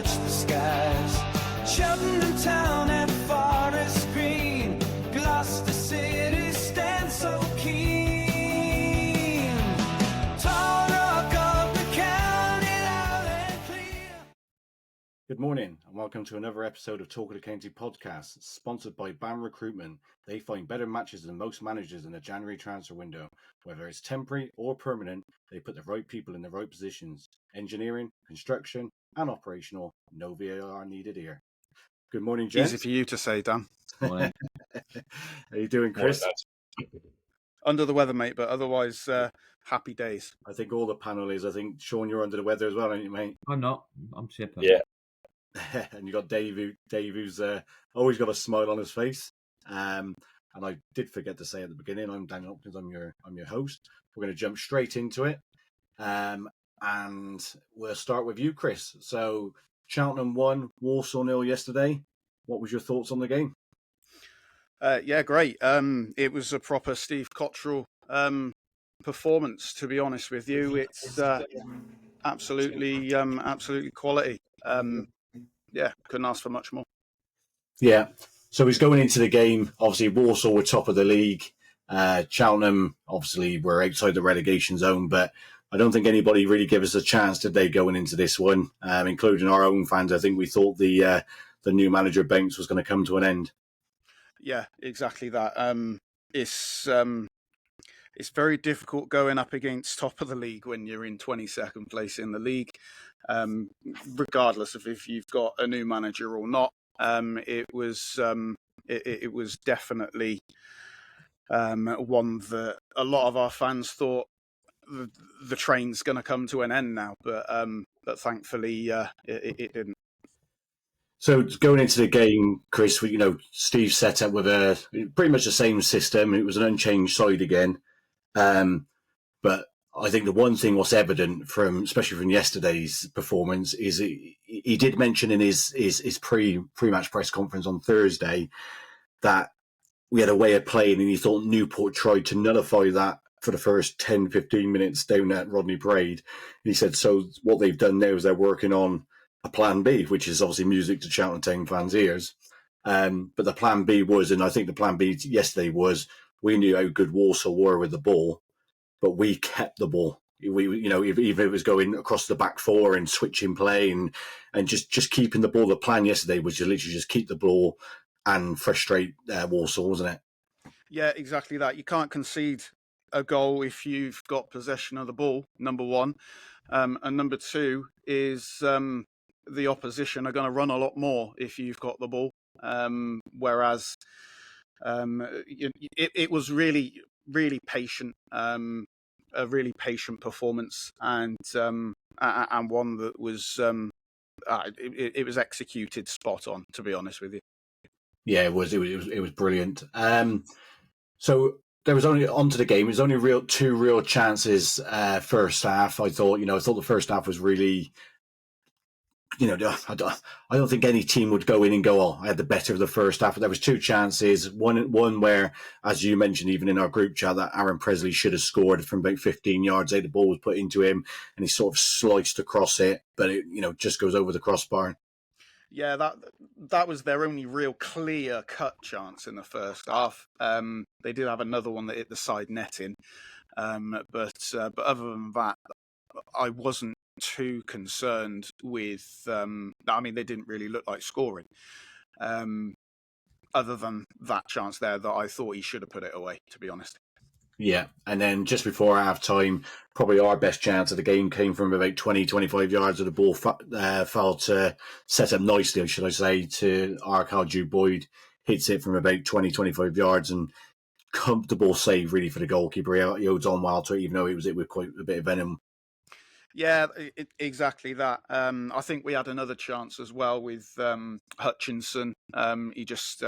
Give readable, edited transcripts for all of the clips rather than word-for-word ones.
touch the skies. Cheltenham Town and Forest Green, Gloucester City stands so keen. Talk of the county, loud and clear. Good morning and welcome to another episode of Talk of the County Podcast, sponsored by BAM Recruitment. They find better matches than most managers in the January transfer window. Whether it's temporary or permanent, they put the right people in the right positions. Engineering, construction and operational, no VAR needed here. Good morning, gents. Easy for you to say, Dan. How you doing, Chris? Under the weather, mate, but otherwise happy days. I think all the panel is. I think, Sean, you're under the weather as well, aren't you, mate? I'm not. I'm chipper. Yeah. And you got Dave who's always got a smile on his face. And I did forget to say at the beginning, I'm Dan Hopkins. I'm your host. We're going to jump straight into it, and we'll start with you, Chris. So Cheltenham won, Walsall 0 yesterday. What was your thoughts on the game? Yeah, great. It was a proper Steve Cottrell performance. To be honest with you, it's absolutely quality. Yeah, couldn't ask for much more. Yeah. So he's going into the game. Obviously, Walsall were top of the league. Cheltenham, obviously, were outside the relegation zone, but I don't think anybody really gave us a chance, did they, going into this one, including our own fans. I think we thought the new manager bounce was going to come to an end. Yeah, exactly that. It's very difficult going up against top of the league when you're in 22nd place in the league, regardless of if you've got a new manager or not. It was definitely one that a lot of our fans thought the train's going to come to an end now, but thankfully it didn't. So going into the game, Chris, Steve set up with pretty much the same system. It was an unchanged side again. But I think the one thing what's evident especially from yesterday's performance, is he did mention in his pre-match press conference on Thursday that we had a way of playing, and he thought Newport tried to nullify that for the first 10, 15 minutes down at Rodney Parade. And he said, so what they've done now is they're working on a plan B, which is obviously music to Cheltenham Town fans' ears. But the plan B was, and I think the plan B yesterday was, we knew how good Walsall were with the ball, but we kept the ball. Even if it was going across the back four and switching play and just keeping the ball. The plan yesterday was to literally just keep the ball and frustrate Walsall, wasn't it? Yeah, exactly that. You can't concede a goal if you've got possession of the ball, number one. And number two is the opposition are going to run a lot more if you've got the ball. Whereas it was really, really patient, a really patient performance, and one that was it was executed spot on, to be honest with you. Yeah, it was brilliant. So there was only onto the game. It was only two real chances first half. I thought the first half was really. I don't think any team would go in and go, I had the better of the first half. But there was two chances. One where, as you mentioned, even in our group chat, that Aaron Presley should have scored from about 15 yards out. The ball was put into him, and he sort of sliced across it, but it just goes over the crossbar. Yeah, that was their only real clear cut chance in the first half. They did have another one that hit the side netting, but other than that, I wasn't too concerned with. They didn't really look like scoring. Other than that chance there, that I thought he should have put it away, to be honest. Yeah, and then just before half-time, probably our best chance of the game came from about 20, 25 yards of the ball foul to set up nicely, should I say, to Arcadieu Boyd. Hits it from about 20, 25 yards and comfortable save, really, for the goalkeeper. He holds on well to it, even though it was with quite a bit of venom. Yeah, exactly that. I think we had another chance as well with Hutchinson. He just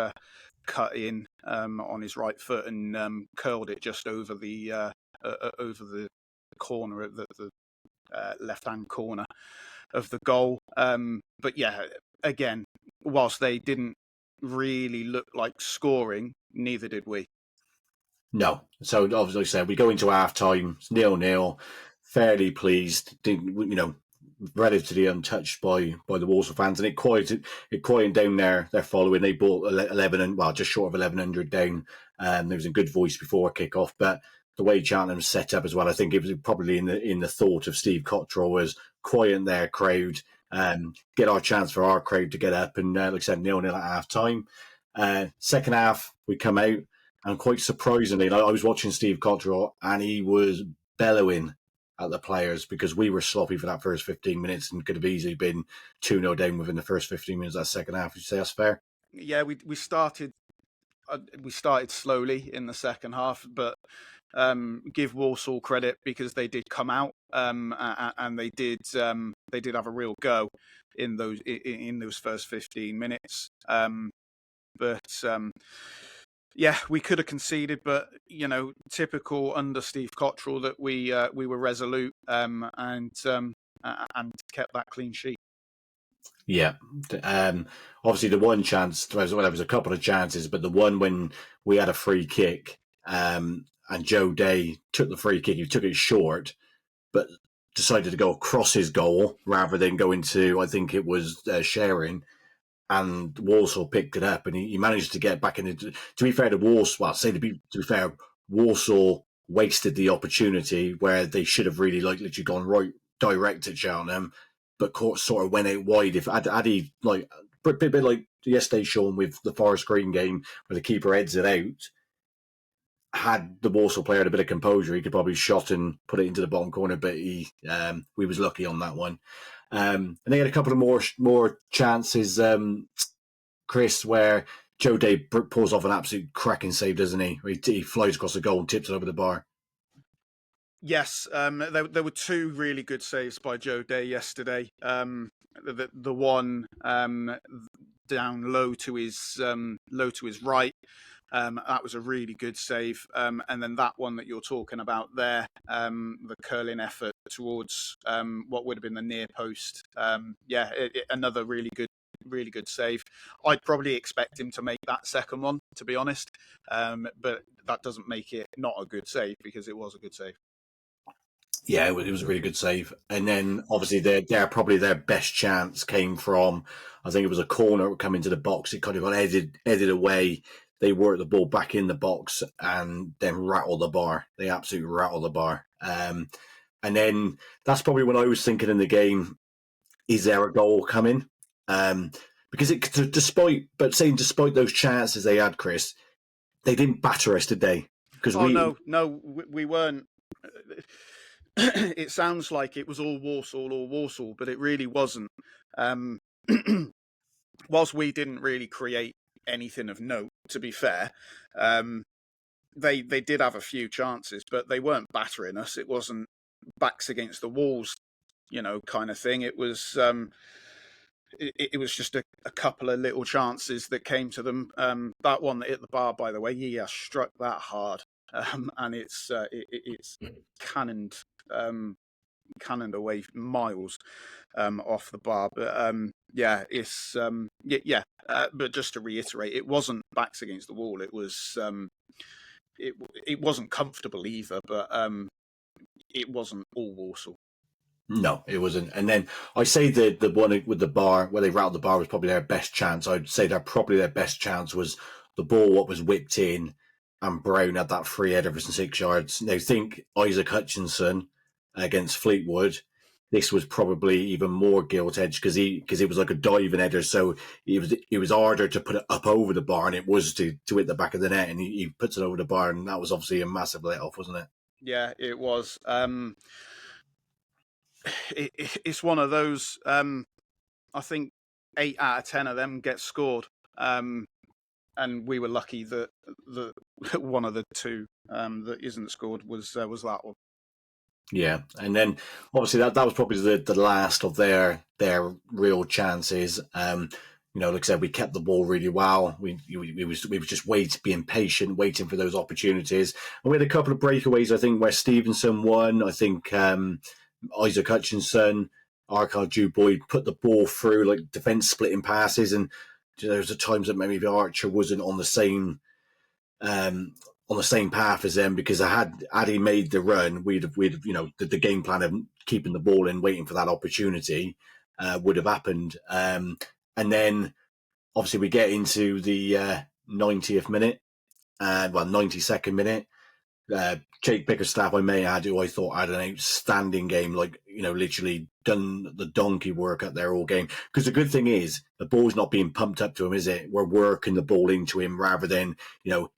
cut in on his right foot and curled it just over the corner of the left-hand corner of the goal. But yeah, again, whilst they didn't really look like scoring, neither did we. No. So obviously, we go into half-time, it's 0-0. Fairly pleased. relatively untouched by the Walsall fans, and it quieted down their following. They brought 11 and just short of 1,100 down. There was a good voice before kickoff, but the way Cheltenham's set up as well, I think it was probably in the thought of Steve Cottrell was quieten their crowd, get our chance for our crowd to get up, and like I said, 0-0 at half time. Second half, we come out, and quite surprisingly, I was watching Steve Cottrell, and he was bellowing at the players because we were sloppy for that first 15 minutes and could have easily been 2-0 down within the first 15 minutes of that second half. Would you say that's fair? Yeah, we started slowly in the second half, but give Walsall credit because they did come out and they did have a real go in those first 15 minutes. Yeah, we could have conceded, but typical under Steve Cottrell that we were resolute and kept that clean sheet. Yeah. Obviously, the one chance, there was a couple of chances, but the one when we had a free kick and Joe Day took the free kick, he took it short, but decided to go across his goal rather than go into, I think it was sharing. And Walsall picked it up, and he managed to get back in. To be fair to Walsall, to be fair, Walsall wasted the opportunity where they should have really literally gone right direct at Cheltenham, but sort of went out wide. If had he a bit like yesterday, Sean, with the Forest Green game where the keeper heads it out, had the Walsall player had a bit of composure, he could probably shot and put it into the bottom corner. But we was lucky on that one. And they had a couple of more chances, Chris, where Joe Day pulls off an absolute cracking save, doesn't he? He flies across the goal and tips it over the bar. Yes, there were two really good saves by Joe Day yesterday. The one down low to his right. That was a really good save. And then that one that you're talking about there, the curling effort towards what would have been the near post. Another really good save. I'd probably expect him to make that second one, to be honest. But that doesn't make it not a good save because it was a good save. Yeah, it was a really good save. And then obviously probably their best chance came from, I think it was a corner coming into the box. It kind of got headed away. They worked the ball back in the box and then rattled the bar. They absolutely rattled the bar. And then that's probably when I was thinking in the game, is there a goal coming? Because despite those chances they had, Chris, they didn't batter us, did they? No, we weren't. It sounds like it was all Walsall, but it really wasn't. Whilst we didn't really create anything of note, to be fair, they did have a few chances, but they weren't battering us. It wasn't backs against the walls, kind of thing. It was it was just a couple of little chances that came to them. That one that hit the bar, by the way, he has struck that hard, and it's cannoned away miles off the bar. But but just to reiterate, it wasn't backs against the wall. It was it wasn't comfortable either, but it wasn't all Walsall. No, it wasn't. And then I say the one with the bar, where they rattled the bar, was probably their best chance. I'd say their best chance was the ball what was whipped in, and Brown had that free header from 6 yards. Now think Isaac Hutchinson against Fleetwood. This was probably even more gilt edged because it was like a diving header, so it was harder to put it up over the bar, and it was to hit the back of the net, and he puts it over the bar, and that was obviously a massive let off, wasn't it? Yeah, it was. It's one of those. I think 8 out of 10 of them get scored, and we were lucky that the one of the two that isn't scored was that one. Yeah, and then obviously that was probably the last of their real chances. Like I said, we kept the ball really well. We was just being patient, waiting for those opportunities. And we had a couple of breakaways, I think, where Stevenson won. I think Isaac Hutchinson, Arkyle Jew Boyd put the ball through, like defence splitting passes, and there was times that maybe Archer wasn't on the same on the same path as them, because had he made the run, we'd have the game plan of keeping the ball in, waiting for that opportunity would have happened. And then obviously we get into the 90th minute, 92nd minute. Jake Bickerstaff, I may add, who I thought had an outstanding game, literally done the donkey work out there all game. Because the good thing is, the ball's not being pumped up to him, is it? We're working the ball into him rather than,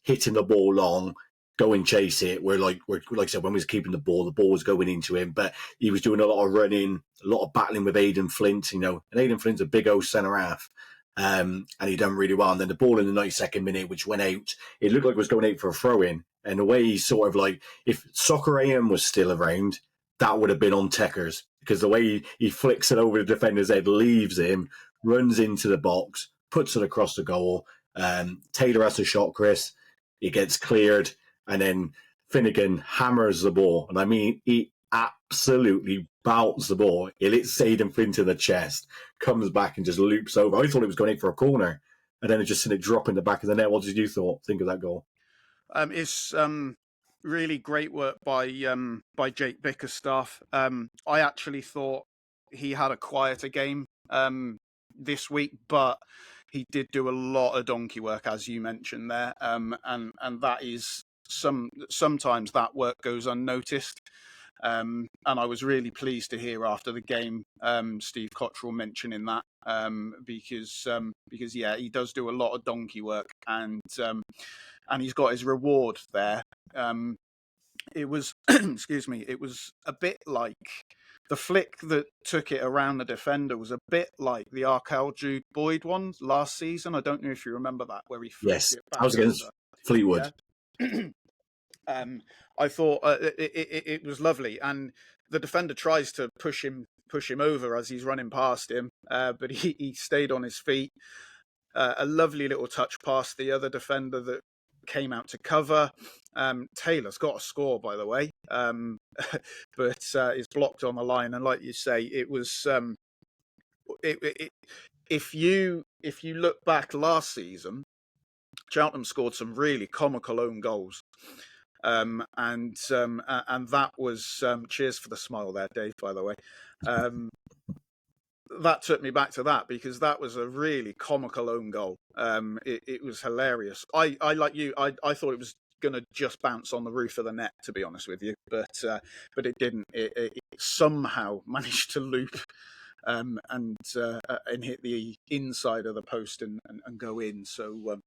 hitting the ball long, go and chase it. We're like I said, when we was keeping the ball was going into him, but he was doing a lot of running, a lot of battling with Aidan Flint, and Aidan Flint's a big old centre half. And he done really well. And then the ball in the 92nd minute, which went out, it looked like it was going out for a throw-in. And the way he sort of if Soccer AM was still around, that would have been on Techers, because the way he flicks it over the defender's head, leaves him, runs into the box, puts it across the goal. Taylor has a shot, Chris. It gets cleared, and then Finnegan hammers the ball. And I mean, he absolutely belts the ball. It hits Aidan Flint in the chest, comes back and just loops over. I thought it was going in for a corner, and then it just seen it drop in the back of the net. What did you think of that goal? It's really great work by Jake Bickerstaff. I actually thought he had a quieter game this week, but he did do a lot of donkey work, as you mentioned there, and that is sometimes that work goes unnoticed. And I was really pleased to hear after the game Steve Cottrell mentioning that, because he does do a lot of donkey work, and he's got his reward there. It was excuse me, it was a bit like the flick that took it around the defender was a bit like the Arkell Jude Boyd one last season. I don't know if you remember that, where he flicked it back. I was against Fleetwood. Yeah. I thought it was lovely, and the defender tries to push him over as he's running past him, but he stayed on his feet. A lovely little touch past the other defender that came out to cover. Taylor's got a score, by the way, but is blocked on the line. And like you say, it was if you look back last season, Cheltenham scored some really comical own goals. And that was cheers for the smile there, Dave, by the way. That took me back to that, because that was a really comical own goal. It was hilarious. I like you, I thought it was going to just bounce on the roof of the net, to be honest with you, but it didn't. It somehow managed to loop and hit the inside of the post and go in. So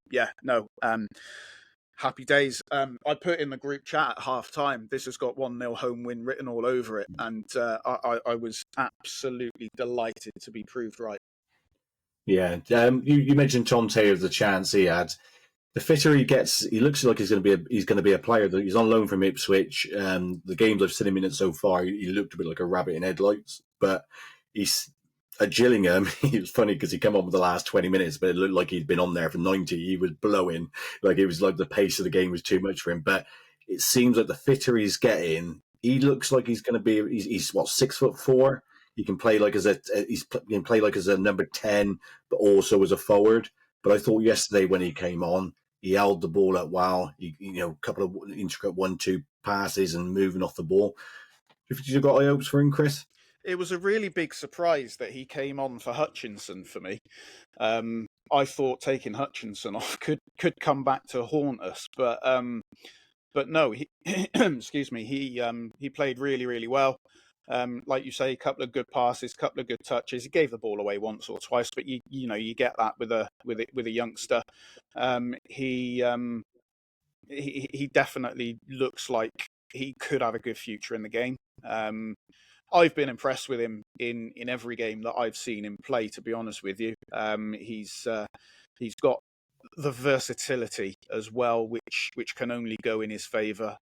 happy days. I put in the group chat at half time, this has got 1-0 home win written all over it. And I was absolutely delighted to be proved right. Yeah. You mentioned Tom Taylor, the chance he had. The fitter he gets, he looks like he's going to be a player. That he's on loan from Ipswich. The games I've seen him in so far, he looked a bit like a rabbit in headlights. But he's at Gillingham. It was funny because he came on with the last 20 minutes, but it looked like he'd been on there for 90. He was blowing. Like, it was like the pace of the game was too much for him. But it seems like the fitter he's getting, he looks like he's going to be. He's 6'4". He can play like as a number 10, but also as a forward. But I thought yesterday when he came on, he held the ball up well. A couple of intricate 1-2 passes and moving off the ball. Have you got high hopes for him, Chris? It was a really big surprise that he came on for Hutchinson for me. I thought taking Hutchinson off could come back to haunt us, but no. He excuse me. He played really, really well. Like you say, a couple of good passes, a couple of good touches. He gave the ball away once or twice, but you get that with a youngster. He definitely looks like he could have a good future in the game. I've been impressed with him in every game that I've seen him play, to be honest with you. He's got the versatility as well, which can only go in his favour.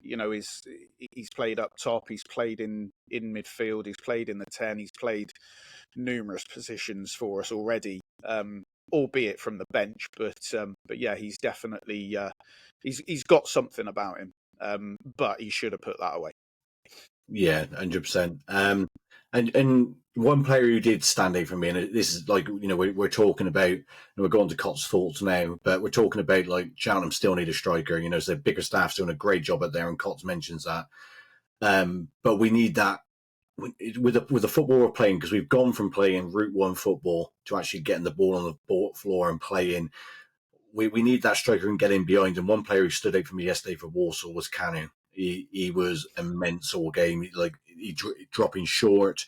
He's played up top, he's played in midfield, he's played in the 10, he's played numerous positions for us already, albeit from the bench. But yeah, he's definitely he's got something about him, but he should have put that away. Yeah, 100%. And one player who did stand out for me, and this is like, we're talking about, and we're going to Cott's thoughts now, but we're talking about like Cheltenham still need a striker. So Bickerstaff's doing a great job out there, and Cotts mentions that. But we need that with the football we're playing, because we've gone from playing Route 1 football to actually getting the ball on the floor and playing. We need that striker and get in behind. And one player who stood out for me yesterday for Walsall was Canu. He was immense all game. He dropping short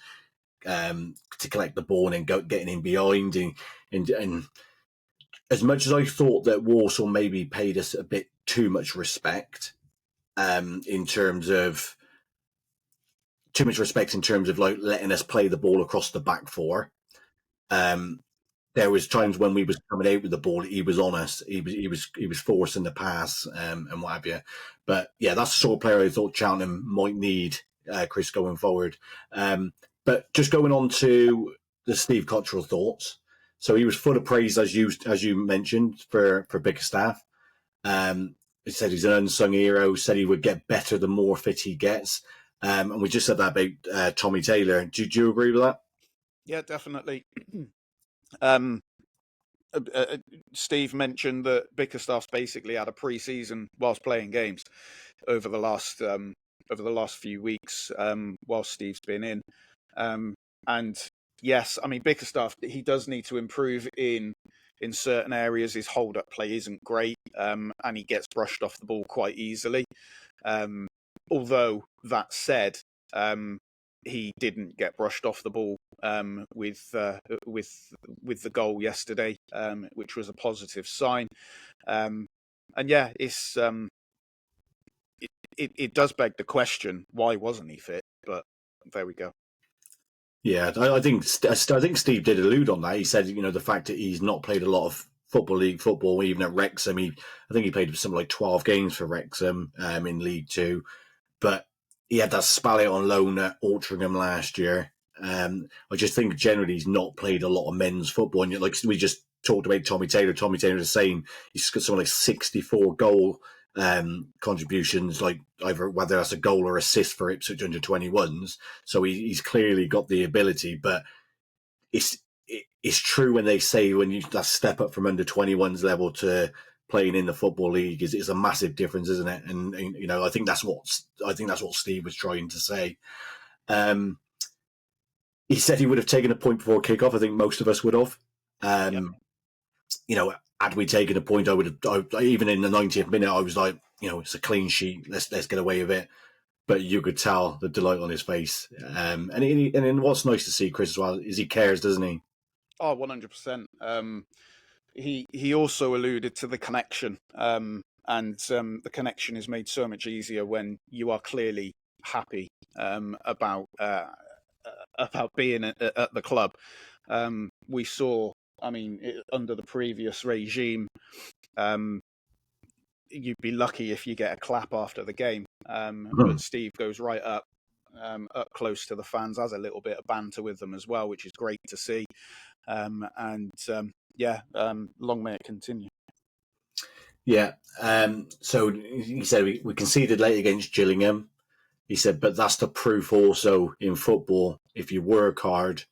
to collect the ball and then getting in behind. And as much as I thought that Walsall maybe paid us a bit too much respect, in terms of like letting us play the ball across the back four. There was times when we was coming out with the ball, he was on us. He was forcing the pass, and what have you. But yeah, that's the sort of player I thought Cheltenham might need, Chris, going forward. But just going on to the Steve Cottrell thoughts. So he was full of praise, as you mentioned, for Bickerstaff. He said he's an unsung hero. Said he would get better the more fit he gets. And we just said that about Tommy Taylor. Do you agree with that? Yeah, definitely. Steve mentioned that Bickerstaff's basically had a pre-season whilst playing games over the last few weeks, whilst Steve's been in. And yes, I mean, Bickerstaff, he does need to improve in certain areas. His hold-up play isn't great, and he gets brushed off the ball quite easily. Although that said, he didn't get brushed off the ball with the goal yesterday, which was a positive sign. And yeah, it does beg the question, why wasn't he fit? But there we go. Yeah, I think Steve did allude on that. He said, the fact that he's not played a lot of League football, even at Wrexham. I think he played something like 12 games for Wrexham in League Two, but he had that spell out on loan at Altrincham last year. I just think generally he's not played a lot of men's football. And like we just talked about Tommy Taylor. Tommy Taylor is saying he's got something like 64 goal contributions, like either whether that's a goal or assist for Ipswich under 21s. So he's clearly got the ability, but it's true when they say when you that step up from under 21s level to playing in the Football League is a massive difference, isn't it? And I think that's what Steve was trying to say. He said he would have taken a point before kickoff. I think most of us would have. Yep. Had we taken a point, I would have. Even in the 90th minute, I was like, it's a clean sheet. Let's get away with it. But you could tell the delight on his face. And what's nice to see, Chris, as well, is he cares, doesn't he? Oh, 100%. He also alluded to the connection, and the connection is made so much easier when you are clearly happy about being at the club. We saw, under the previous regime, you'd be lucky if you get a clap after the game. But Steve goes right up close to the fans, has a little bit of banter with them as well, which is great to see. Long may it continue. Yeah. So he said we conceded late against Gillingham. He said, but that's the proof also in football. If you work hard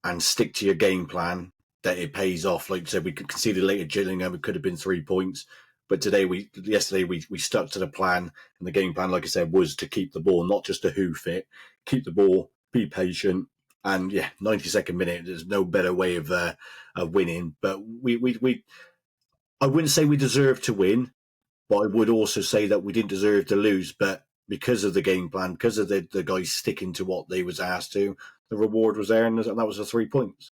and stick to your game plan, that it pays off. Like I said, we conceded late at Gillingham. It could have been 3 points. But yesterday we stuck to the plan. And the game plan, like I said, was to keep the ball, not just to hoof it. Keep the ball, be patient. And 92nd minute, there's no better way of winning. But I wouldn't say we deserved to win, but I would also say that we didn't deserve to lose. But because of the game plan, because of the guys sticking to what they was asked to, the reward was there, and that was the 3 points.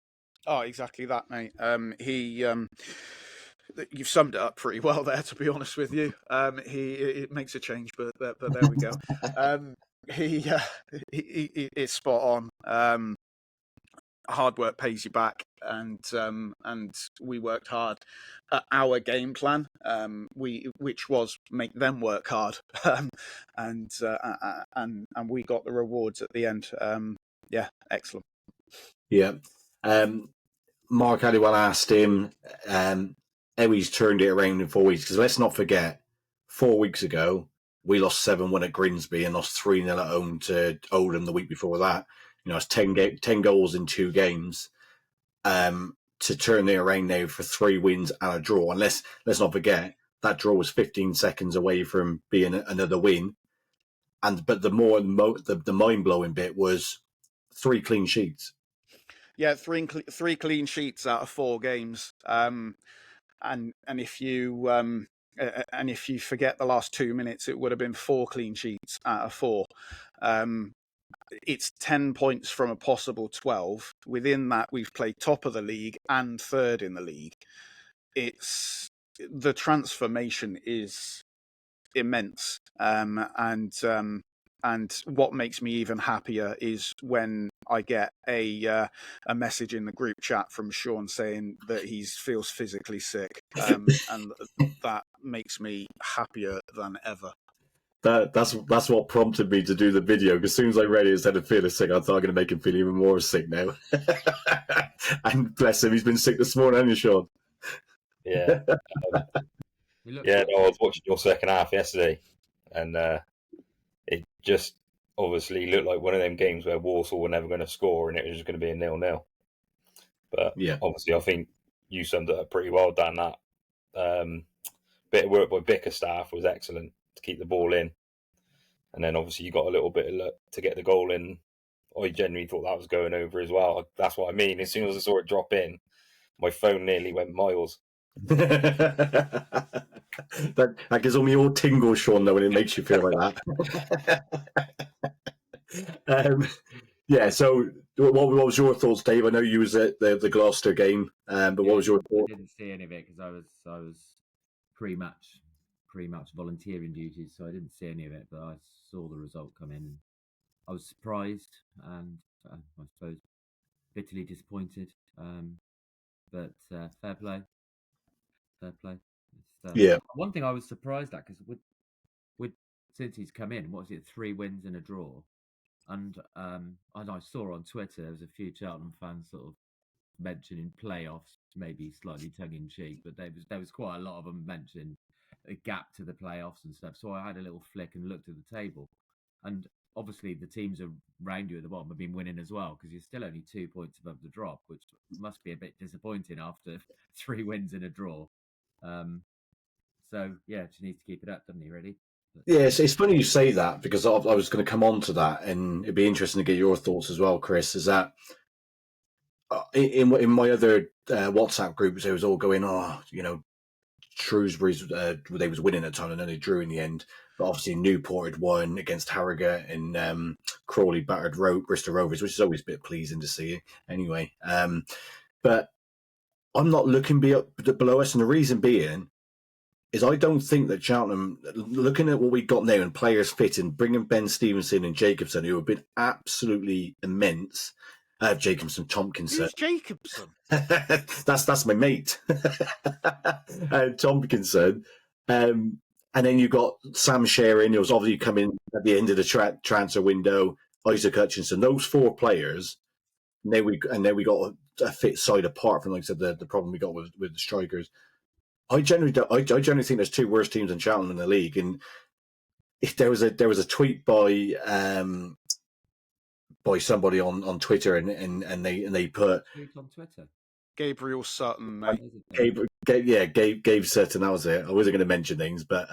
Oh, exactly that, mate. You've summed it up pretty well there, to be honest with you. It makes a change, but there we go. It's spot on. Hard work pays you back, and we worked hard at our game plan, which was make them work hard, and we got the rewards at the end. Excellent. Yeah. Mark Halliwell asked him how he's turned it around in 4 weeks, because let's not forget, 4 weeks ago we lost 7-1 at Grimsby and lost 3-0 at home to Oldham the week before that. It's 10 goals in 2 games. To turn it around now for 3 wins and a draw. And let's not forget, that draw was 15 seconds away from being another win. But the mind-blowing bit was 3 clean sheets. Yeah, three clean sheets out of 4 games. And if you forget the last 2 minutes, it would have been 4 clean sheets out of 4. It's 10 points from a possible 12. Within that, we've played top of the league and third in the league. The transformation is immense, and what makes me even happier is when I get a message in the group chat from Sean saying that he feels physically sick, and that makes me happier than ever. That's what prompted me to do the video, because as soon as I read it, instead of feeling sick, I thought I'm going to make him feel even more sick now. And bless him, he's been sick this morning, hasn't he, Sean? Yeah. I was watching your second half yesterday, and it just obviously looked like one of them games where Walsall were never going to score and it was just going to be a 0-0. But obviously, I think you summed it up pretty well, Dan. That bit of work by Bickerstaff was excellent to keep the ball in, and then obviously you got a little bit of luck to get the goal in. I genuinely thought that was going over as well. That's what I mean. As soon as I saw it drop in, my phone nearly went miles. That gives all me all tingles, Sean, though, when it makes you feel like that. So what was your thoughts, Dave? I know you was at the Gloucester game, but what was your thoughts? I didn't see any of it because I was pre-match volunteering duties, so I didn't see any of it, but I saw the result come in. I was surprised and I suppose bitterly disappointed, but fair play. One thing I was surprised at, because with since he's come in, what was it, 3 wins and a draw, and I saw on Twitter there was a few Cheltenham fans sort of mentioning playoffs, maybe slightly tongue in cheek, but there was quite a lot of them mentioning a gap to the playoffs and stuff. So I had a little flick and looked at the table, and obviously the teams around you at the bottom have been winning as well, because you're still only 2 points above the drop, which must be a bit disappointing after 3 wins and a draw. So yeah, just needs to keep it up, doesn't he, really? Yeah, it's funny you say that, because I was going to come on to that, and it'd be interesting to get your thoughts as well, Chris. Is that in my other WhatsApp groups, they was all going, Shrewsbury's they was winning at the time, and then they drew in the end. But obviously Newport had won against Harrogate, and Crawley battered Bristol Rovers, which is always a bit pleasing to see. Anyway, but I'm not looking below us, and the reason being is I don't think that Cheltenham, looking at what we got now and players fitting, bringing Ben Stevenson and Jacobson, who have been absolutely immense. Tompkinson. Who's Jacobson? That's my mate. Tompkinson. And then you got Sam Sharing, who was obviously coming at the end of the transfer window, Isaac Hutchinson. Those 4 players, and then we got a fit side apart from, like I said, the problem we got with the strikers. I generally think there's 2 worst teams in Cheltenham in the league, and if there was a tweet by somebody on Twitter, and they put on Twitter. Gabriel Sutton, mate. Gabe Sutton, that was it. I wasn't going to mention things, but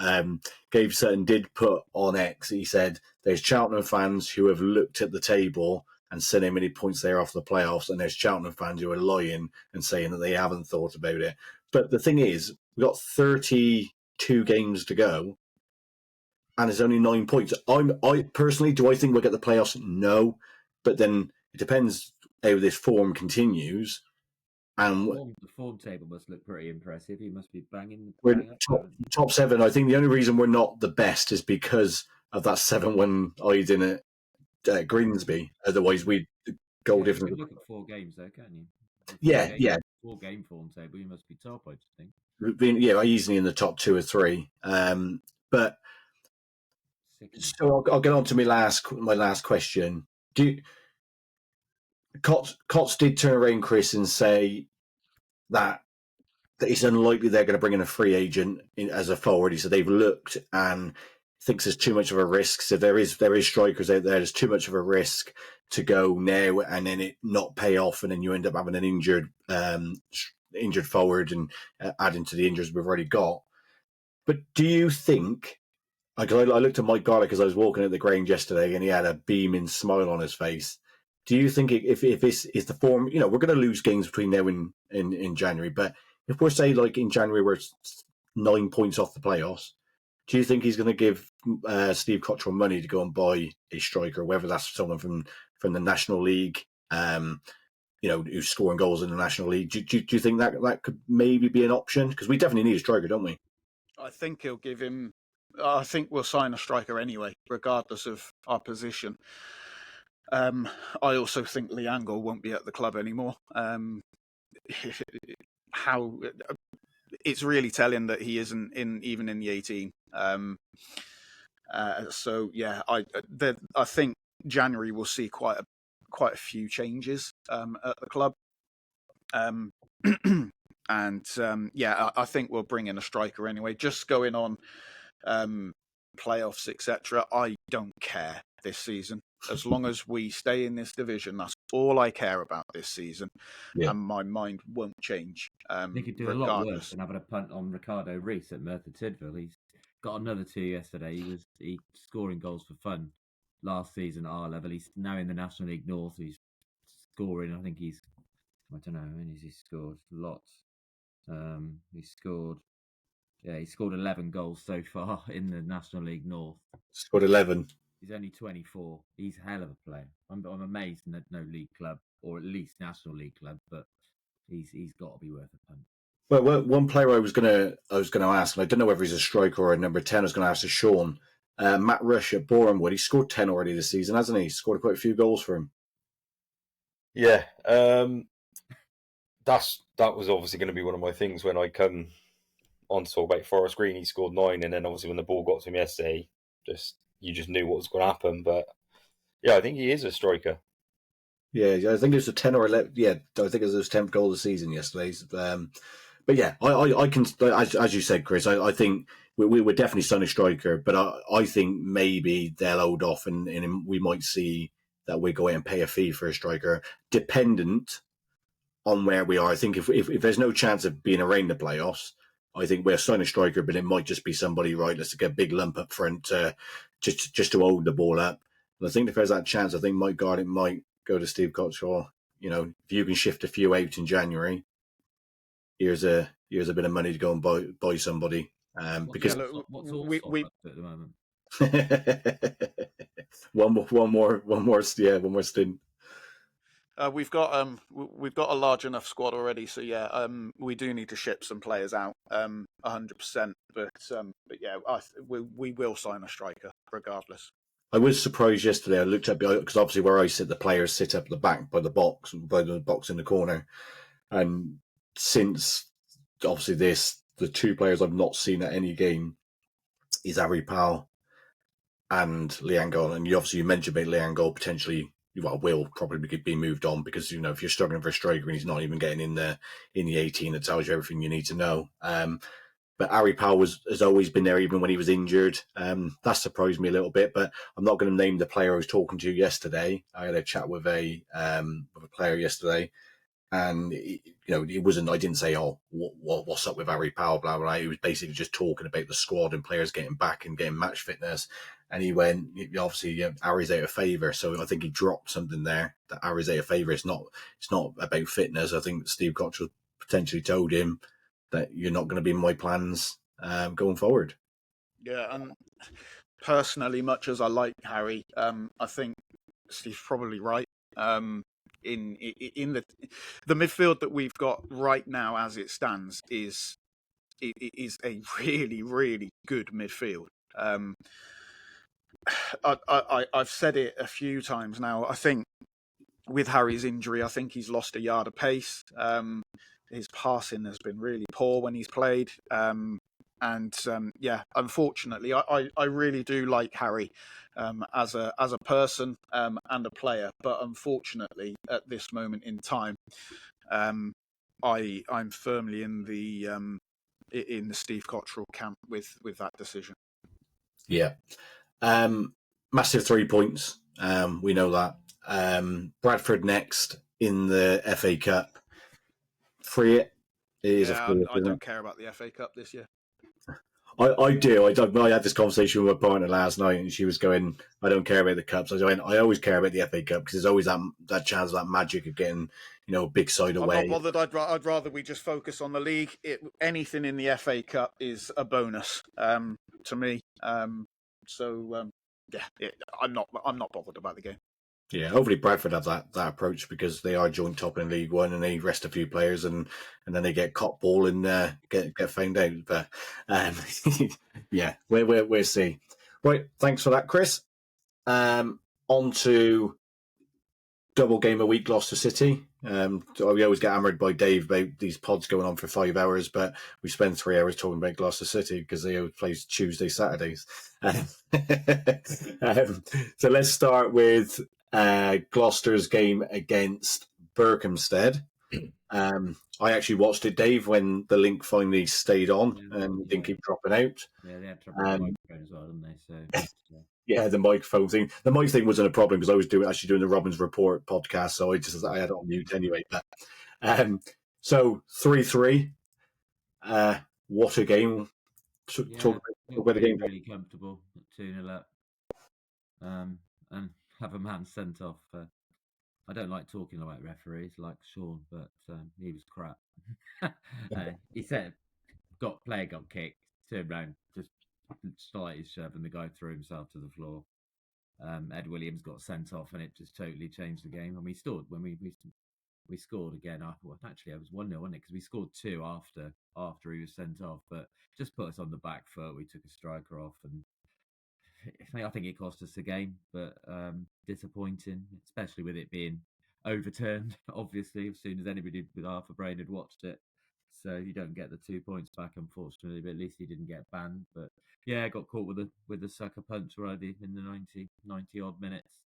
Gabe Sutton did put on X, he said, there's Cheltenham fans who have looked at the table and seen how many points they're off the playoffs, and there's Cheltenham fans who are lying and saying that they haven't thought about it. But the thing is, we've got 32 games to go, and it's only 9 points. I personally, do I think we'll get the playoffs? No. But then it depends how this form continues. And the form table must look pretty impressive. You must be banging. We're top 7. I think the only reason we're not the best is because of that 7-1 Iden at Grimsby. Otherwise, we'd go different. You can look at 4 games, though, can't you? 4 game form table. You must be top, I just think. Easily in the top 2 or 3. But so I'll get on to my last question. Cots did turn around, Chris, and say that it's unlikely they're going to bring in a free agent as a forward. He said they've looked, and thinks there's too much of a risk. So there is strikers out there. There's too much of a risk to go now and then it not pay off, and then you end up having an injured forward and adding to the injuries we've already got. But do you think? I looked at Mike Garlick as I was walking at the Grange yesterday, and he had a beaming smile on his face. Do you think if this is the form, we're going to lose games between now and in January, but if we're say like in January we're 9 points off the playoffs, do you think he's going to give Steve Cottrell money to go and buy a striker, whether that's someone from the National League, who's scoring goals in the National League? Do you think that could maybe be an option? Because we definitely need a striker, don't we? I think he'll give him. I think we'll sign a striker anyway, regardless of our position. I also think Liango won't be at the club anymore. How it's really telling that he isn't even in the 18. So yeah, I think January will see quite a few changes at the club. I think we'll bring in a striker anyway. Just going on playoffs, etc. I don't care this season. As long as we stay in this division, that's all I care about this season, and my mind won't change. They could do a lot worse than having a punt on Ricardo Reese at Merthyr Tydfil. He's got another 2 yesterday. He scoring goals for fun last season at our level. He's now in the National League North. He's scoring. I think I don't know how many he's scored. Lots. He scored 11 goals so far in the National League North. Scored 11. He's only 24. He's a hell of a player. I'm amazed that no league club, or at least National League club, but he's got to be worth a punt. Well, one player I was gonna ask, and I don't know whether he's a striker or a number 10. I was going to ask to Sean. Matt Rush at Bournemouth. He scored 10 already this season, hasn't he? He scored quite a few goals for him. Yeah, that was obviously going to be one of my things when I come on to talk about Forest Green. He scored 9, and then obviously when the ball got to him yesterday, you just knew what was going to happen. But yeah, I think he is a striker. Yeah, I think it was a 10 or 11. Yeah, I think it was his 10th goal of the season yesterday. But yeah, I can, as you said, Chris, I think we're definitely signing a striker, but I think maybe they'll hold off and we might see that we go out and pay a fee for a striker, dependent on where we are. I think if there's no chance of being around the playoffs, I think we'll sign a striker, but it might just be somebody, right, let's get a big lump up front just to hold the ball up. And I think if there's that chance, I think Mike Garlick might go to Steve Cottrell. If you can shift a few out in January, here's a bit of money to go and buy somebody. Because what's we at the moment? one more stint. We've got a large enough squad already, so yeah, we do need to ship some players out, 100%. But yeah, we will sign a striker regardless. I was surprised yesterday. I looked up because obviously where I sit, the players sit up the back by the box in the corner, and since obviously the two players I've not seen at any game is Harry Powell and Liango, and you mentioned about Liango potentially. Well, will probably be moved on because if you're struggling for a striker and he's not even getting in the 18, it tells you everything you need to know. But Harry Powell has always been there, even when he was injured. That surprised me a little bit, but I'm not going to name the player I was talking to yesterday. I had a chat with a player yesterday, and it wasn't. I didn't say, "Oh, what's up with Harry Powell?" Blah blah. He was basically just talking about the squad and players getting back and getting match fitness. And he went, obviously, Harry's out of favour. So I think he dropped something there that Harry's out of favour. It's not about fitness. I think Steve Cottrell potentially told him that you're not going to be in my plans going forward. Yeah, and personally, much as I like Harry, I think Steve's probably right. In the midfield that we've got right now, as it stands, is a really, really good midfield. I've said it a few times now. I think with Harry's injury, I think he's lost a yard of pace. His passing has been really poor when he's played. Unfortunately, I really do like Harry as a person and a player, but unfortunately, at this moment in time, I'm firmly in the Steve Cottrell camp with that decision. Yeah. Massive 3 points. We know that. Bradford next in the FA Cup. Free it. It is a free it, I isn't don't it? care about the FA Cup this year. I do. I had this conversation with my partner last night, and she was going, "I don't care about the cups." I went, "I always care about the FA Cup because there's always that chance, that magic of getting, a big side I'm away." not bothered. I'd rather we just focus on the league. Anything in the FA Cup is a bonus to me. I'm not bothered about the game. Yeah, hopefully Bradford have that approach because they are joint top in League One and they rest a few players and then they get caught ball and get found out. But yeah, we'll see. Right, thanks for that, Chris. On to double game a week, Gloucester City. We always get hammered by Dave about these pods going on for 5 hours, but we spend 3 hours talking about Gloucester City because they always play Tuesday, Saturdays. So let's start with Gloucester's game against Berkhamsted. I actually watched it, Dave, when the link finally stayed on and didn't keep dropping out. Yeah, they had trouble with the microphone as well, didn't they? So yeah, the microphone thing. The mic thing wasn't a problem because I was actually doing the Robin's Report podcast, so I had it on mute anyway. But so 3-3. What a game! Talk about the game. Really comfortable, 2-0 up, and have a man sent off. I don't like talking about referees like Sean, but he was crap. He said, player got kicked, turned around, just started shoving the guy threw himself to the floor. Ed Williams got sent off, and it just totally changed the game. And we scored when we scored again. Actually, it was 1-0, wasn't it? Because we scored 2 after he was sent off, but just put us on the back foot. We took a striker off, and I think it cost us the game, but disappointing, especially with it being overturned, obviously, as soon as anybody with half a brain had watched it. So you don't get the 2 points back, unfortunately, but at least he didn't get banned. But yeah, got caught with a sucker punch already in the 90 odd minutes.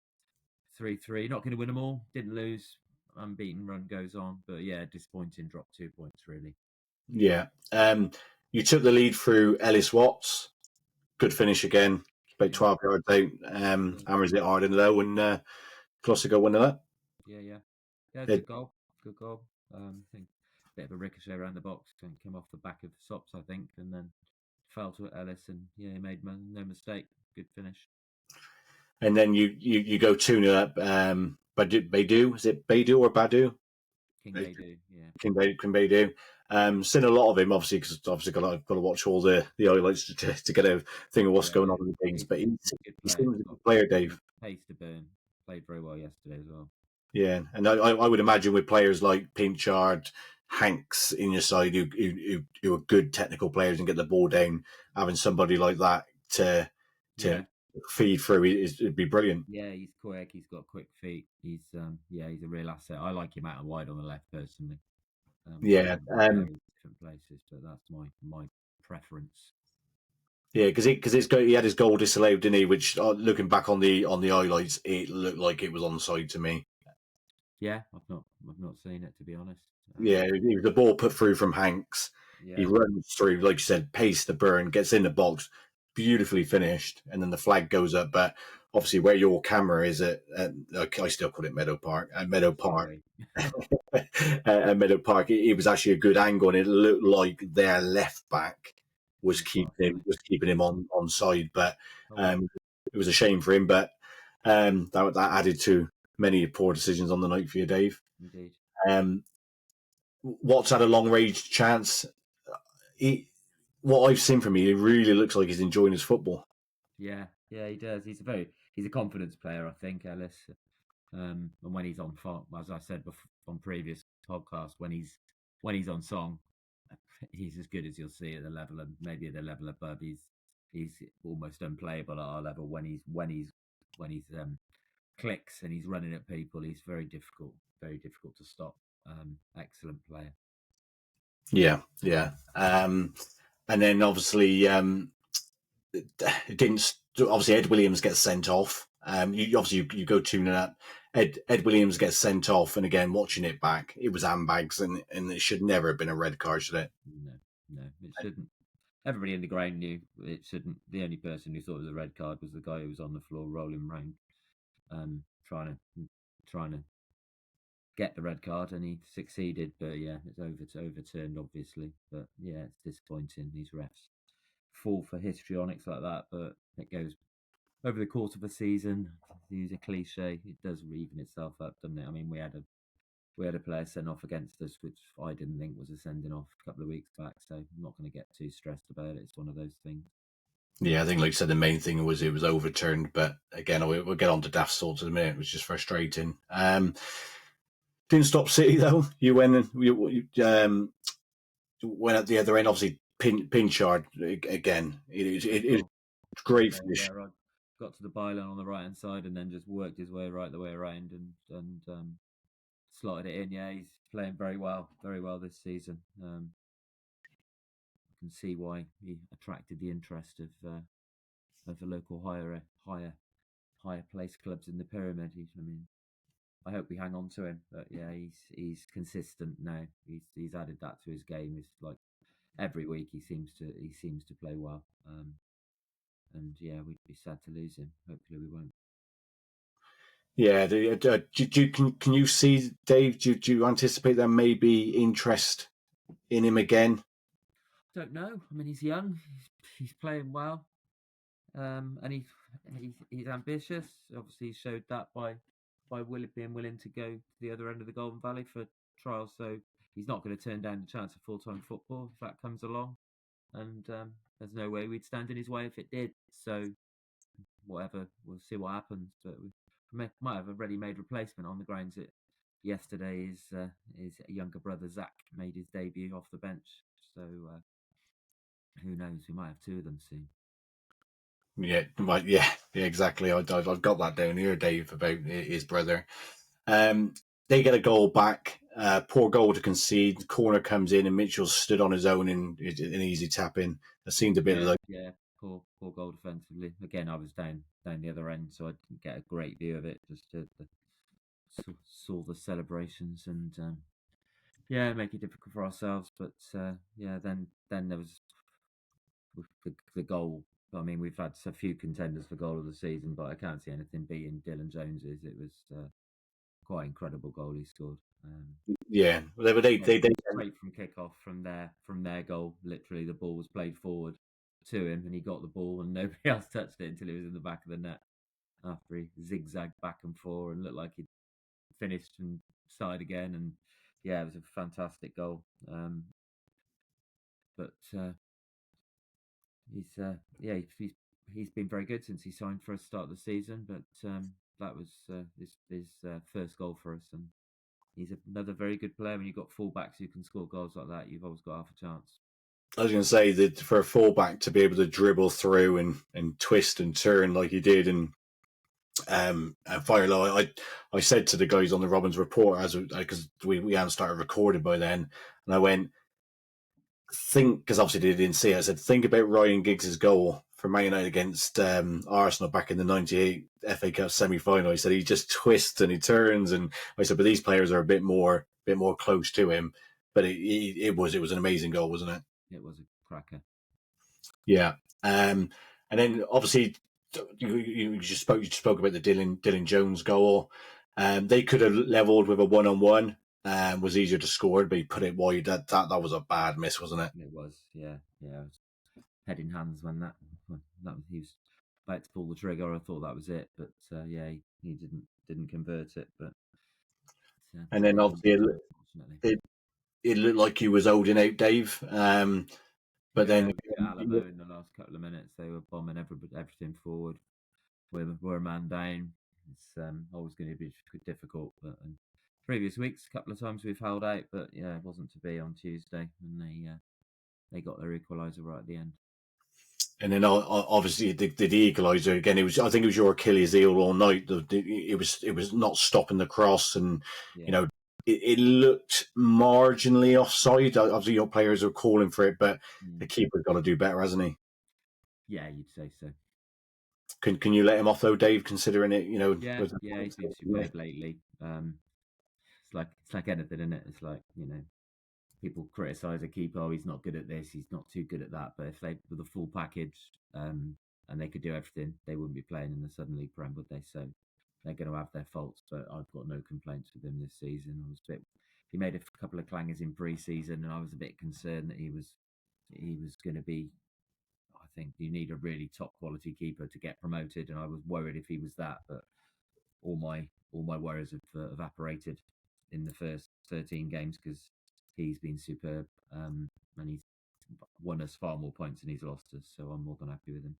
3-3, not going to win them all, didn't lose, unbeaten run goes on. But yeah, disappointing, dropped 2 points, really. Yeah. You took the lead through Ellis Watts. Good finish again. About 12 yards out. Hammers it hard and low, and Gloucester got 1-0. Yeah. Good goal. I think a bit of a ricochet around the box, came off the back of the sops, I think, and then fell to Ellis, and he made no mistake. Good finish. And then you go 2-0 up. Baidu, is it Baidu or Badu? King Baidu, yeah. King Baidu. Seen a lot of him, obviously, because got to watch all the highlights to get a thing of what's going on in the games. But he seems a good player, Dave. Pace to burn. Played very well yesterday as well. Yeah, and I would imagine with players like Pinchard, Hanks in your side who are good technical players and get the ball down, having somebody like that to feed through it'd be brilliant. Yeah, he's quick. He's got quick feet. He's he's a real asset. I like him out and wide on the left personally. Different places, but that's my preference. Yeah, because he had his goal disallowed, didn't he? Which looking back on the highlights, it looked like it was onside to me. Yeah, I've not seen it, to be honest. Yeah, it was the ball put through from Hanks. Yeah. He runs through, like you said, pace the burn, gets in the box, beautifully finished, and then the flag goes up. But obviously, where your camera is I still call it Meadow Park. At Meadow Park, at Meadow Park, it was actually a good angle, and it looked like their left back was keeping him on side. But it was a shame for him. But that added to many poor decisions on the night for you, Dave. Indeed. Watts had a long range chance. What I've seen from him, he really looks like he's enjoying his football. Yeah, he does. He's a confidence player, I think, Ellis. And when he's on, as I said before, on previous podcasts, when he's on song, he's as good as you'll see at the level, and maybe at the level above. He's almost unplayable at our level when he's clicks and he's running at people. He's very difficult to stop. Excellent player. Yeah. And then obviously, it didn't. Obviously, Ed Williams gets sent off. You go 2-0 up. Ed Williams gets sent off, and again, watching it back, it was handbags, and it should never have been a red card, should it? No, it shouldn't. everybody in the ground knew it shouldn't. The only person who thought it was a red card was the guy who was on the floor rolling around, trying to get the red card, and he succeeded. But yeah, it's overturned, obviously. But yeah, it's disappointing. These refs fall for histrionics like that, but it goes over the course of a season. To use a cliche, it does even itself up, doesn't it? I mean, we had a player sent off against us, which I didn't think was a sending off a couple of weeks back. So I'm not going to get too stressed about it. It's one of those things. Yeah, I think, like you said, the main thing was it was overturned. But again, we'll get on to daft swords in a minute, which is frustrating. Didn't stop City though. You went and went at the other end. Obviously, Pinchard again. It great finish. I got to the byline on the right hand side and then just worked his way right the way around and slotted it in. Yeah, he's playing very well this season. I can see why he attracted the interest of the local higher place clubs in the pyramid. I mean, I hope we hang on to him, but yeah, he's consistent now. He's added that to his game. It's like every week he seems to play well. And yeah, we'd be sad to lose him. Hopefully, we won't. Yeah, can you see, Dave? Do you anticipate there may be interest in him again? Don't know. I mean, he's young. He's playing well, and he's ambitious. Obviously, he showed that by being willing to go to the other end of the Golden Valley for trials. So he's not going to turn down the chance of full-time football if that comes along. And there's no way we'd stand in his way if it did. So whatever, we'll see what happens. But we might have a ready-made replacement on the grounds that yesterday his younger brother Zach made his debut off the bench. So who knows? We might have two of them soon. Yeah, right. Yeah, exactly. I've got that down here, Dave, about his brother. They get a goal back. Poor goal to concede. Corner comes in, and Mitchell stood on his own in an easy tap in. It seemed a bit like poor goal defensively. Again, I was down the other end, so I didn't get a great view of it. Just saw the celebrations and make it difficult for ourselves. But then there was the goal. I mean, we've had a few contenders for goal of the season, but I can't see anything beating Dylan Jones's. It was quite incredible goal he scored. Yeah, they straight from kickoff from their goal. Literally, the ball was played forward to him, and he got the ball, and nobody else touched it until it was in the back of the net. After he zigzagged back and forth and looked like he'd finished and started again, and yeah, it was a fantastic goal. But he's been very good since he signed for us start of the season. But that was his first goal for us, and he's another very good player. When you've got fullbacks who can score goals like that, you've always got half a chance. I was going to say that for a fullback to be able to dribble through and twist and turn like he did and fire low. I said to the guys on the Robins report because we hadn't started recording by then, and I went, because obviously they didn't see it. I said, think about Ryan Giggs' goal for Man United against Arsenal back in the '98 FA Cup semi-final. He said he just twists and he turns, and I said, but these players are a bit more close to him. But it was an amazing goal, wasn't it? It was a cracker. Yeah, and then obviously you just spoke about the Dylan Jones goal. They could have levelled with a 1-on-1. Was easier to score, but he put it wide. That was a bad miss, wasn't it? It was, yeah. It was head in hands when he was about to pull the trigger. I thought that was it, but he didn't convert it. But and then obviously it looked like he was holding out Dave. But then Alamo in the last couple of minutes, they were bombing everything forward. We're a man down. It's always going to be difficult. But previous weeks, a couple of times we've held out, but yeah, it wasn't to be on Tuesday, and they got their equaliser right at the end. And then obviously the equaliser again. I think it was your Achilles heel all night. It was not stopping the cross, and it looked marginally offside. Obviously, your players are calling for it, but the keeper's got to do better, hasn't he? Yeah, you'd say so. Can you let him off though, Dave? Considering it, Yeah, he's been superb lately. It's like anything, isn't it? It's like people criticise a keeper. Oh, he's not good at this. He's not too good at that. But if they were the full package and they could do everything, they wouldn't be playing in the Southern League Prem, would they? So they're going to have their faults. But I've got no complaints with him this season. He made a couple of clangers in pre-season, and I was a bit concerned that he was going to be. I think you need a really top quality keeper to get promoted, and I was worried if he was that. But all my worries have evaporated in the first 13 games because he's been superb, and he's won us far more points than he's lost us. So I'm more than happy with him.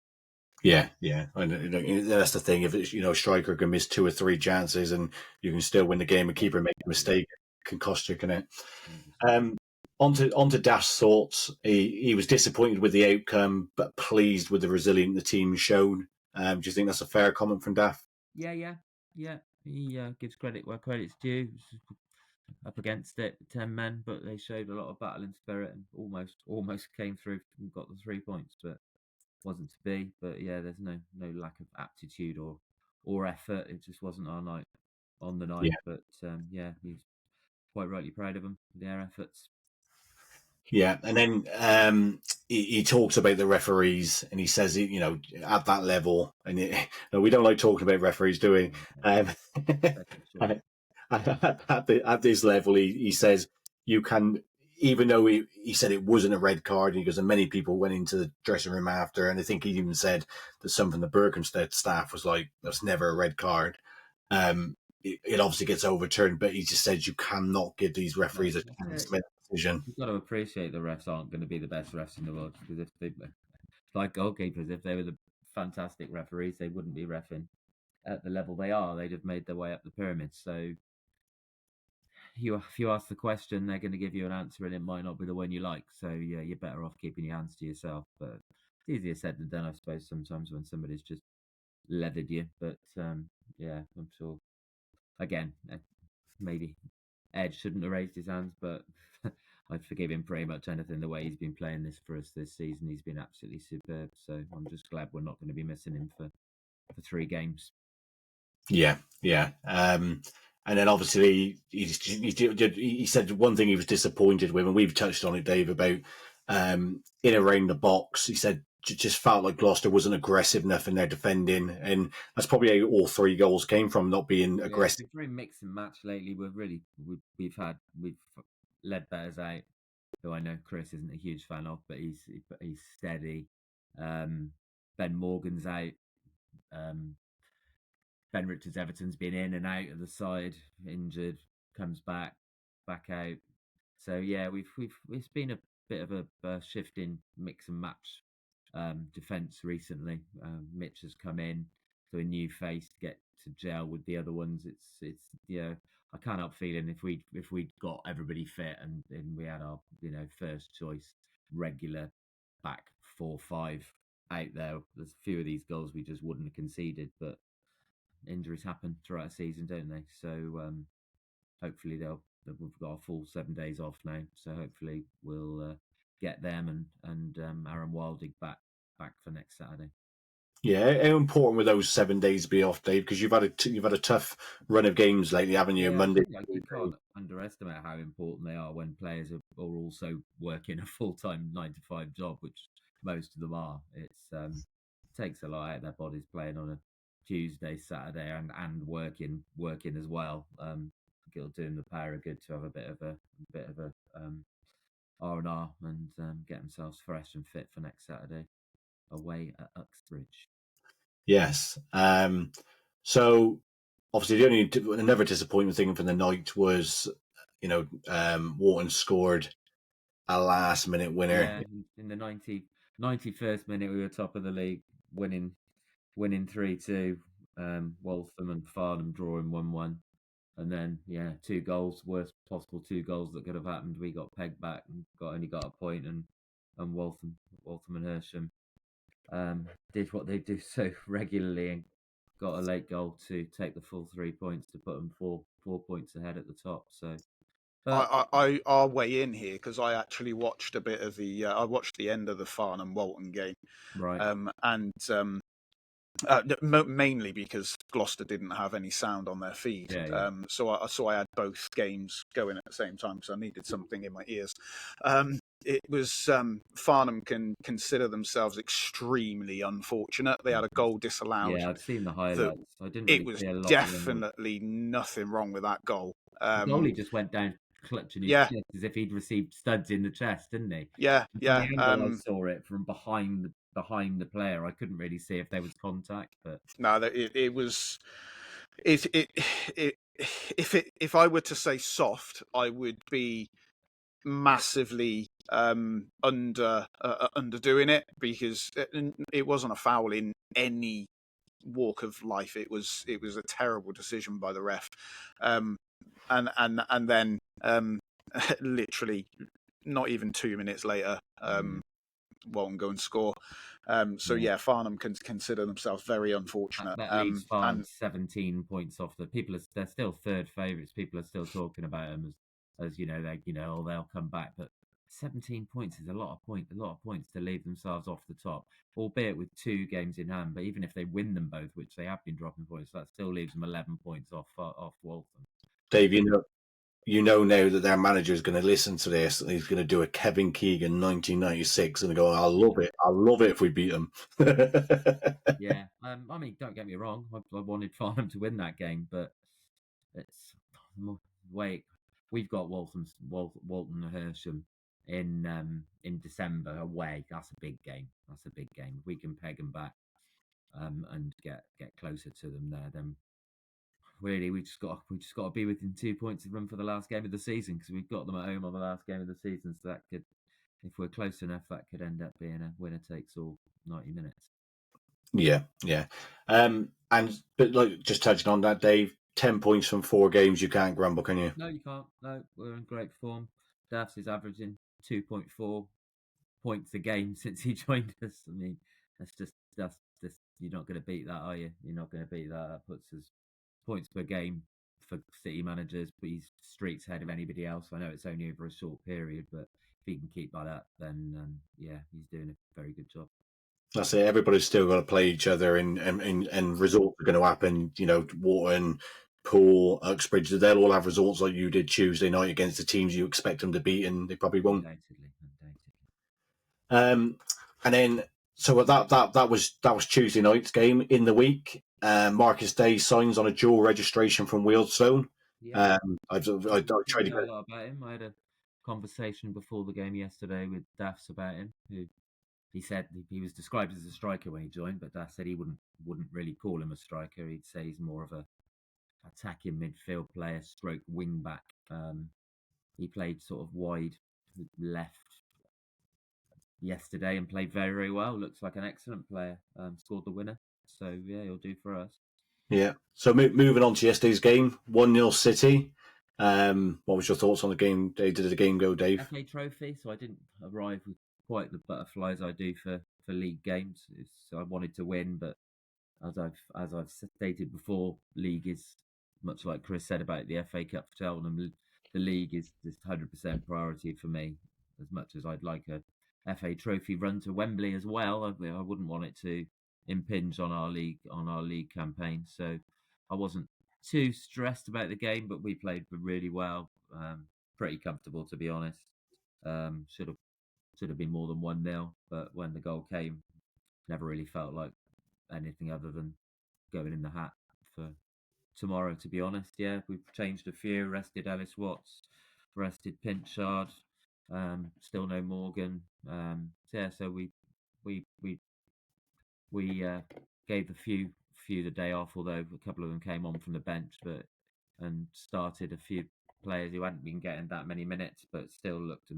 Yeah. And that's the thing. If it's, a striker can miss 2 or 3 chances and you can still win the game, a keeper make a mistake, it can cost you, can it? Onto Dash's thoughts. He was disappointed with the outcome, but pleased with the resilience the team shown. Do you think that's a fair comment from Daff? Yeah. He gives credit where credit's due. Up against it, 10 men, but they showed a lot of battle and spirit and almost came through and got the 3 points, but wasn't to be. But yeah, there's no lack of aptitude or effort. It just wasn't our night on the night. Yeah. But he's quite rightly proud of them for their efforts. Yeah, and then he talks about the referees, and he says, at that level, and we don't like talking about referees, do we? At this level, he says you can, even though he said it wasn't a red card, and he goes, and many people went into the dressing room after, and I think he even said that some from the Berkhamsted staff was like, that's never a red card. It obviously gets overturned, but he just says you cannot give these referees a chance to make a decision. You've got to appreciate the refs aren't going to be the best refs in the world, because if they, like goalkeepers, if they were the fantastic referees, they wouldn't be reffing at the level they are. They'd have made their way up the pyramid. So if you ask the question, they're going to give you an answer, and it might not be the one you like. So yeah, you're better off keeping your hands to yourself. But it's easier said than done, I suppose, sometimes when somebody's just leathered you. But yeah, I'm sure. Again, maybe Ed shouldn't have raised his hands, but I'd forgive him pretty much anything. The way he's been playing this for us this season, he's been absolutely superb. So I'm just glad we're not going to be missing him for 3 games. Yeah. And then obviously he said one thing he was disappointed with, and we've touched on it, Dave, about in around the box. He said just felt like Gloucester wasn't aggressive enough in their defending, and that's probably how all 3 goals came from, not being aggressive. It's very mix and match lately. We've Ledbetter's out, who I know Chris isn't a huge fan of, but he's steady. Ben Morgan's out. Ben Richards Everton's been in and out of the side, injured, comes back out. So yeah, it's been a bit of a shift in mix and match defence recently. Mitch has come in to a new face to get to gel with the other ones. It's I can't help feeling if we got everybody fit and we had our first choice regular back 4-5 out there, there's a few of these goals we just wouldn't have conceded, but injuries happen throughout a season, don't they? So hopefully we've got a full 7 days off now, so hopefully we'll get them and Aaron Wilding back for next Saturday. Yeah, how important were those 7 days to be off, Dave? Because you've had a tough run of games lately, haven't you? Yeah, Monday. You can't underestimate how important they are when players are also working a full-time 9-to-5 job, which most of them are. It takes a lot out of their bodies playing on a Tuesday, Saturday, and working as well. It'll do them the power of good to have a bit of a R&R and get themselves fresh and fit for next Saturday away at Uxbridge. Yes. So obviously another disappointing thing from the night was, Wharton scored a last minute winner. Yeah, in the 91st minute, we were top of the league, winning 3-2. Waltham and Farnham drawing 1-1. And then, 2 goals, worst possible 2 goals that could have happened. We got pegged back and only got a point, and Waltham and Hersham did what they do so regularly and got a late goal to take the full 3 points to put them 4 points ahead at the top. So I'll weigh in here because I actually watched a bit of I watched the end of the Farnham Walton game, right, and Mainly because Gloucester didn't have any sound on their feed. Yeah. So I had both games going at the same time because I needed something in my ears. It was Farnham can consider themselves extremely unfortunate. They had a goal disallowed. Yeah, I've seen the highlights. I didn't It really was see a lot. definitely nothing wrong with that goal. The goalie just went down clutching his chest as if he'd received studs in the chest, didn't he? Yeah, And yeah. from the angle I saw it from behind the player, I couldn't really see if there was contact. But no, it was. If I were to say soft, I would be massively underdoing it, because it wasn't a foul in any walk of life. It was a terrible decision by the ref, and then literally not even 2 minutes later, Walton go and score. So yeah, Farnham can consider themselves very unfortunate. That leaves Farnham 17 points off. They're still third favourites. People are still talking about them as they'll come back. But 17 points is a lot of points to leave themselves off the top, albeit with 2 games in hand. But even if they win them both, which they have been dropping points, that still leaves them 11 points off Walton. Dave, you know now that their manager is going to listen to this and he's going to do a Kevin Keegan 1996 and go, I'll love it if we beat them. Yeah, I mean, don't get me wrong, I wanted Farnham to win that game, but it's wait, we've got Walton Hersham in December away. That's a big game. If we can peg them back and get closer to them there, then really we just got to be within 2 points of them for the last game of the season, because we've got them at home on the last game of the season. So that could, if we're close enough, that could end up being a winner takes all 90 minutes. Yeah. But like, just touching on that, Dave, 10 points from 4 games, you can't grumble, can you? No, you can't. No, we're in great form. Daffs is averaging 2.4 points a game since he joined us. I mean, that's just you're not going to beat that, are you? You're not going to beat that. That puts us points per game for City managers, but he's streaks ahead of anybody else. I know it's only over a short period, but if he can keep like that, then he's doing a very good job. That's it. Everybody's still got to play each other, and results are going to happen. Wharton, Poole, Uxbridge, they'll all have results like you did Tuesday night against the teams you expect them to beat, and they probably won't. Undoubtedly. And then so that was Tuesday night's game. In the week, Marcus Day signs on a dual registration from Wealdstone. Yeah. I tried to know a lot about him. I had a conversation before the game yesterday with Daffs about him, who he said he was described as a striker when he joined, but Daff said he wouldn't really call him a striker. He'd say he's more of a attacking midfield player, stroke wing back. He played sort of wide left yesterday and played very, very well. Looks like an excellent player. Scored the winner. So, yeah, he'll do for us. Yeah. So moving on to yesterday's game, 1-0 City. What was your thoughts on the game? Did the game go, Dave? FA Trophy. So I didn't arrive with quite the butterflies I do for league games. I wanted to win, but as I've stated before, league is much like Chris said about the FA Cup for Cheltenham. The league is just 100% priority for me. As much as I'd like a FA Trophy run to Wembley as well, I wouldn't want it to impinge on our league campaign. So I wasn't too stressed about the game, but we played really well. Pretty comfortable, to be honest. Should have been more than 1-0, but when the goal came, never really felt like anything other than going in the hat for tomorrow, to be honest. Yeah, we've changed a few, rested Ellis Watts, rested Pinchard, still no Morgan. So we gave a few the day off, although a couple of them came on from the bench, and started a few players who hadn't been getting that many minutes, but still looked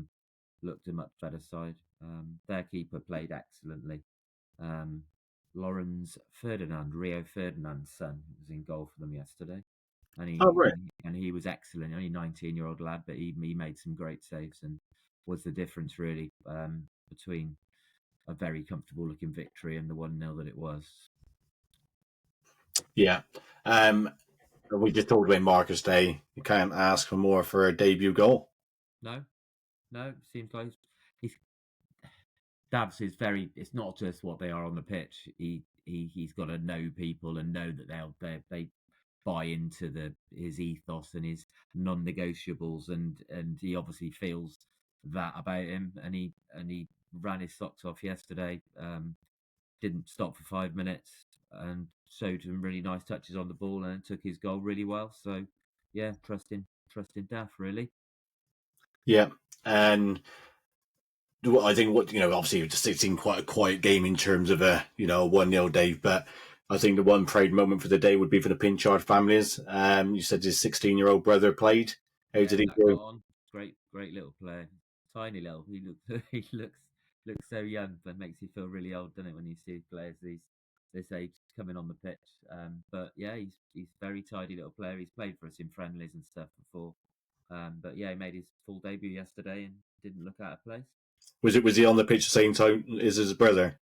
a much better side. Their keeper played excellently. Rio Ferdinand's son, was in goal for them yesterday, and he was excellent. Only 19-year-old lad, but he made some great saves and was the difference really between a very comfortable looking victory and the 1-0 that it was. Yeah. We just talked about Marcus Day. You can't ask for more for a debut goal. No, seems like Dabbs is very. It's not just what they are on the pitch. he's got to know people and know that they buy into his ethos and his non-negotiables, and he obviously feels that about him, and he ran his socks off yesterday. Didn't stop for 5 minutes and showed some really nice touches on the ball and took his goal really well. So yeah, trusting Daff really. Yeah, and I think obviously it's been quite a quiet game in terms of a 1-0, Dave, but I think the one proud moment for the day would be for the Pinchard families. You said his 16-year-old brother played. How did he got do? on? Great little player, tiny little. He looks so young, but makes you feel really old, doesn't it, when you see players this age coming on the pitch? But yeah, he's very tidy little player. He's played for us in friendlies and stuff before. But yeah, he made his full debut yesterday and didn't look out of place. Was he on the pitch the same time as his brother?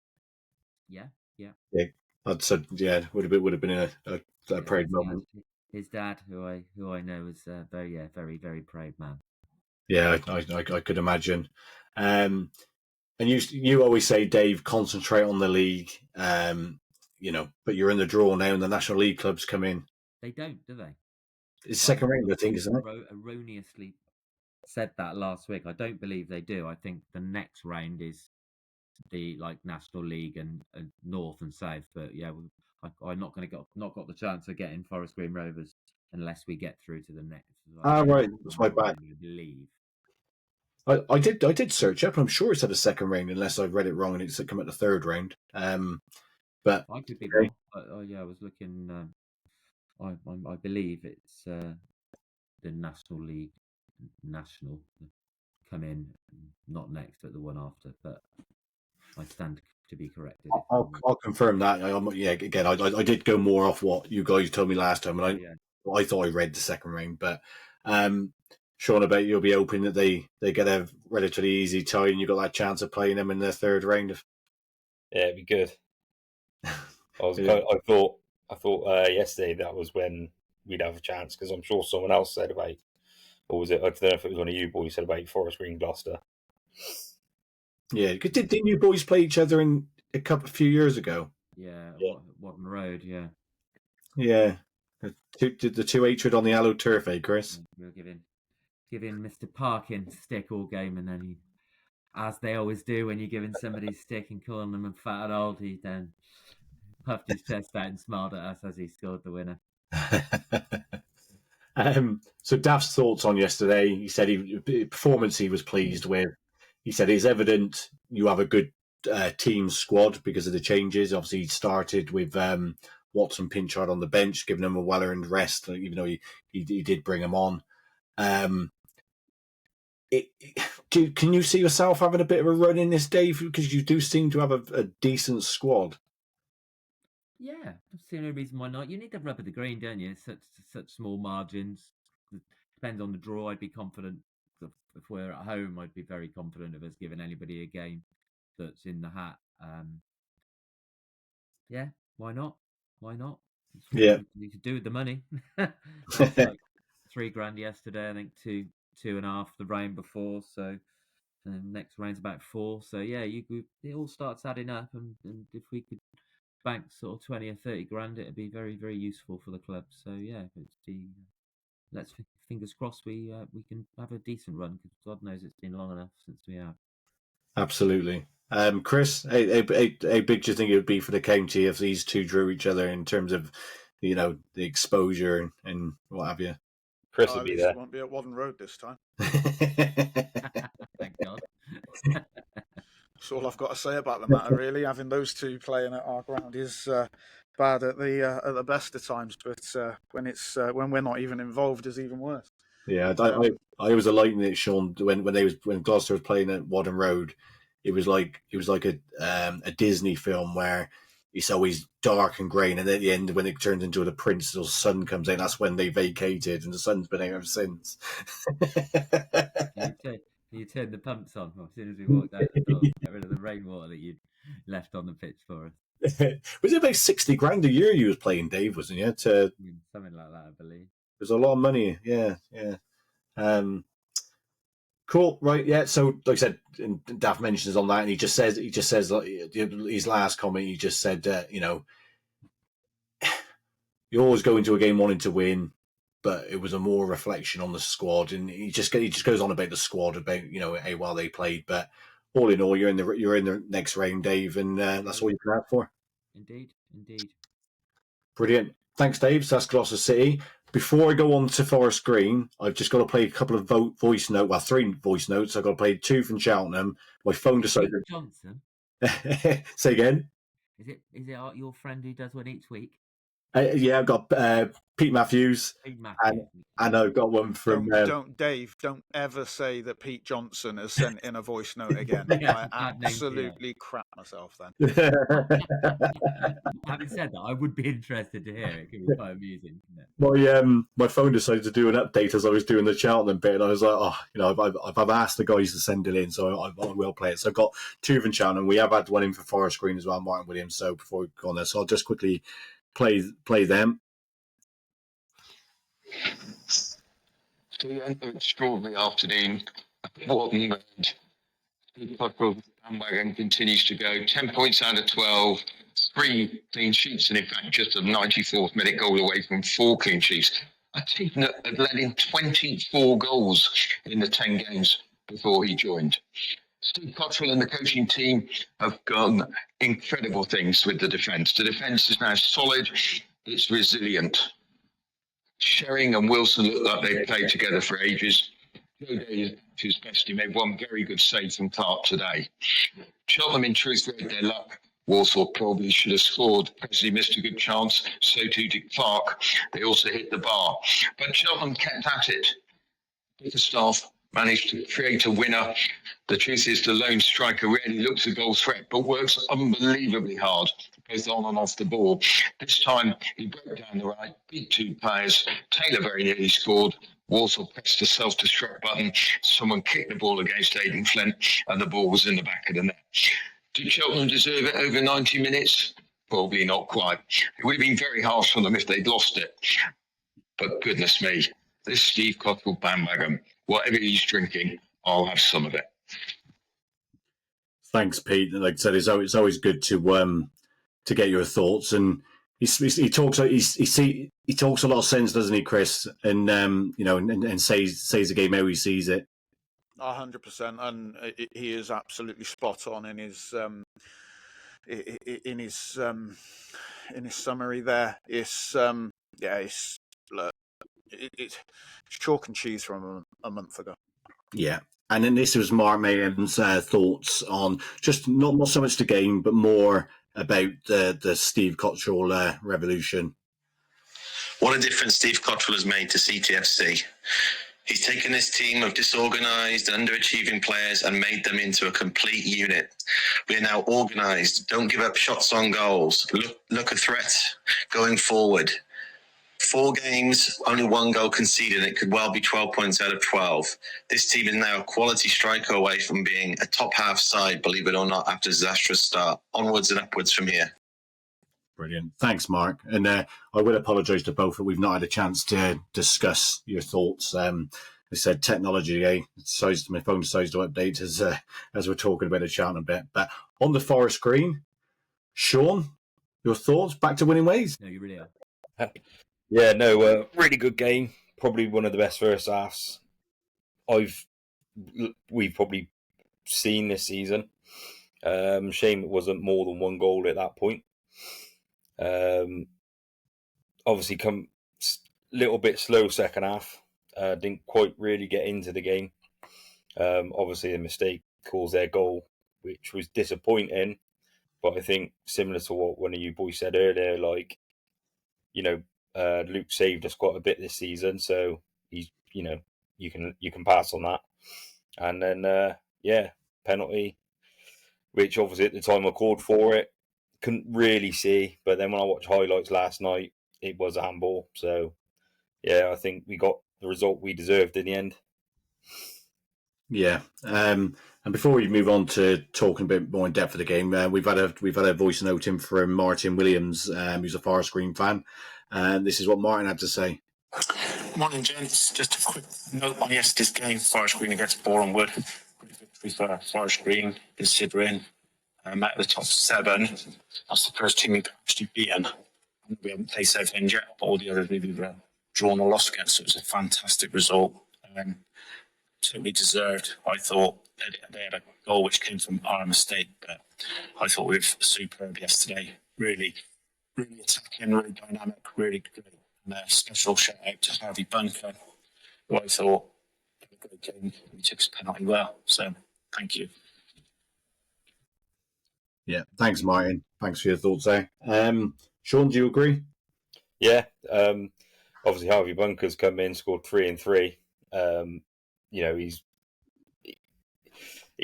Yeah. Yeah, I'd said would have been a proud moment. His dad, who I know, is very very proud man. Yeah, I could imagine. And you always say, Dave, concentrate on the league. But you're in the draw now, and the National League clubs come in. They don't, do they? It's second round, I think, isn't it? Erroneously said that last week. I don't believe they do. I think the next round is the National League and North and South. But yeah, I'm not going to not got the chance of getting Forest Green Rovers unless we get through to the next. Right, that's my bad. I believe. I did search up. I'm sure it said a second round, unless I read it wrong and it's come at the third round. But I could be wrong. I was looking. I believe it's the National League national come in, not next, but the one after. But I stand to be corrected. I'll confirm that. Again, I did go more off what you guys told me last time, and I thought I read the second round. But Sean, I bet you'll be hoping that they get a relatively easy tie, and you got that chance of playing them in the third round. Yeah, it'd be good. I thought yesterday that was when we'd have a chance, because I'm sure someone else said about, or was it? I don't know if it was one of you boys said about Forest Green Gloucester. Yeah, didn't you boys play each other in a few years ago? Yeah. Wadden Road, yeah. Yeah. The two hatred on the Allo turf, Chris? We'll giving Mr. Parkin stick all game, and then he, as they always do when you're giving somebody stick and calling them a fat and old, he then puffed his chest out and smiled at us as he scored the winner. So Daft's thoughts on yesterday. He said performance he was pleased with. He said it's evident you have a good team squad because of the changes. Obviously, he started with Watson Pinchard on the bench, giving him a well-earned rest, even though he did bring him on. Can you see yourself having a bit of a run in this, Dave? Because you do seem to have a decent squad. Yeah, I see no reason why not. You need the rub of the green, don't you? Such small margins. Depends on the draw. I'd be confident if we're at home. I'd be very confident of us giving anybody a game that's in the hat. Yeah, why not? Yeah, you could do with the money. Like $3,000 yesterday. I think 2.5 the round before. So the next round's about 4. So yeah, it all starts adding up, and if we could bank sort of 20 or 30 grand, it'd be very very useful for the club. So yeah, let's fingers crossed we can have a decent run, because God knows it's been long enough since we have. Absolutely. Chris, how big do you think it would be for the county if these two drew each other in terms of the exposure and what have you? Chris will be there. Won't be at Wadden Road this time. Thank God. That's all I've got to say about the matter, really. Having those two playing at our ground is bad at the best of times, but when we're not even involved, is even worse. Yeah, I was liking it, Sean, when Gloucester was playing at Wadden Road. It was like a Disney film where it's always dark and grey, and then at the end, when it turns into the Prince, the sun comes in. That's when they vacated, and the sun's been out ever since. You turned the pumps on as soon as we walked out the door. Get rid of the rainwater that you'd left on the pitch for us. Was it about $60,000 a year you was playing, Dave? Wasn't it? Something like that, I believe. There's a lot of money. Yeah. Cool, right? Yeah. So, like I said, and Daft mentions on that, and he just says, like, his last comment. He just said, you always go into a game wanting to win, but it was a more reflection on the squad, and he just goes on about the squad, about how well they played. But all in all, you're in the next round, Dave, and that's all you can ask for. Indeed. Brilliant. Thanks, Dave. So that's Gloucester City. Before I go on to Forest Green, I've just got to play a couple of three voice notes. I've got to play 2 from Cheltenham. My phone decided. Johnson. Say again. Is it your friend who does one each week? Yeah, I've got Pete Matthews. And I've got one from. Dave, don't ever say that Pete Johnson has sent in a voice note again. I absolutely crap myself then. Having said that, I would be interested to hear it. It could be quite amusing, isn't it? My phone decided to do an update as I was doing the Cheltenham bit, and I was like, I've asked the guys to send it in, so I will play it. So I've got 2 from Cheltenham. We have had one in for Forest Green as well, Martin Williams. So before we go on there, so I'll just quickly play them. To the end of an extraordinary afternoon, Walton Road, the bandwagon continues to go. 10 points out of 12, 3 clean sheets, and in fact, just a 94th minute goal away from 4 clean sheets. A team that had led in 24 goals in the 10 games before he joined. Steve Cottrell and the coaching team have done incredible things with the defence. The defence is now solid, it's resilient. Shering and Wilson look like they've played together for ages. Joe Day, to his best, he made one very good save from Clark today. Cheltenham, in truth, read their luck. Walsall probably should have scored because he missed a good chance. So too did Clark. They also hit the bar. But Cheltenham kept at it. Bickerstaff managed to create a winner. The truth is the lone striker rarely looks a goal threat, but works unbelievably hard, both on and off the ball. This time, he broke down the right, beat 2 players. Taylor very nearly scored. Walsall pressed the self-destruct button. Someone kicked the ball against Aidan Flint, and the ball was in the back of the net. Did Cheltenham deserve it over 90 minutes? Probably not quite. It would have been very harsh on them if they'd lost it. But goodness me, this Steve Cottrell bandwagon, whatever he's drinking, I'll have some of it. Thanks, Pete. Like I said, it's always good to get your thoughts, and he talks he talks a lot of sense, doesn't he, Chris? And and says the game how he sees it. 100%, and he is absolutely spot on in his summary there. It's chalk and cheese from a month ago. Yeah. And then this was Mark Mayhem's thoughts on just not so much the game, but more about the Steve Cottrell revolution. What a difference Steve Cottrell has made to CTFC. He's taken this team of disorganised, underachieving players and made them into a complete unit. We are now organised. Don't give up shots on goals. Look a threat going forward. 4 games, only 1 goal conceded, and it could well be 12 points out of 12. This team is now a quality striker away from being a top half side, believe it or not, after a disastrous start. Onwards and upwards from here. Brilliant. Thanks, Mark. And I will apologise to both that we've not had a chance to discuss your thoughts. I said technology, my phone decides to update as we're talking about the Cheltenham bit. But on the Forest Green, Sean, your thoughts? Back to winning ways? No, you really are. Yeah, no, really good game. Probably one of the best first halves we've probably seen this season. Shame it wasn't more than 1 goal at that point. Obviously, come a little bit slow second half. Didn't quite really get into the game. Obviously, the mistake caused their goal, which was disappointing. But I think similar to what one of you boys said earlier, Luke saved us quite a bit this season, so he's you can pass on that. And then penalty, which obviously at the time I called for it, couldn't really see, but then when I watched highlights last night, it was a handball. So I think we got the result we deserved in the end. Yeah, and before we move on to talking a bit more in depth of the game, we've had a voice note in from Martin Williams, who's a Forest Green fan, and this is what Martin had to say. Morning, gents. Just a quick note on yesterday's game. Forest Green against Boreham Wood. Great victory for Forest Green, considering out of the top 7, that's the first team we've actually beaten. We haven't played Southend yet, but all the others we've either drawn or lost against. So it was a fantastic result. Totally deserved. I thought they had a goal which came from our mistake, but I thought we were superb yesterday. Really, really attacking, really dynamic, really great. And a special shout out to Harvey Bunker, who I thought had a great game. He took his penalty well. So thank you. Yeah, thanks, Martin. Thanks for your thoughts there. Sean, do you agree? Yeah, obviously Harvey Bunker's come in, scored 3 and 3. He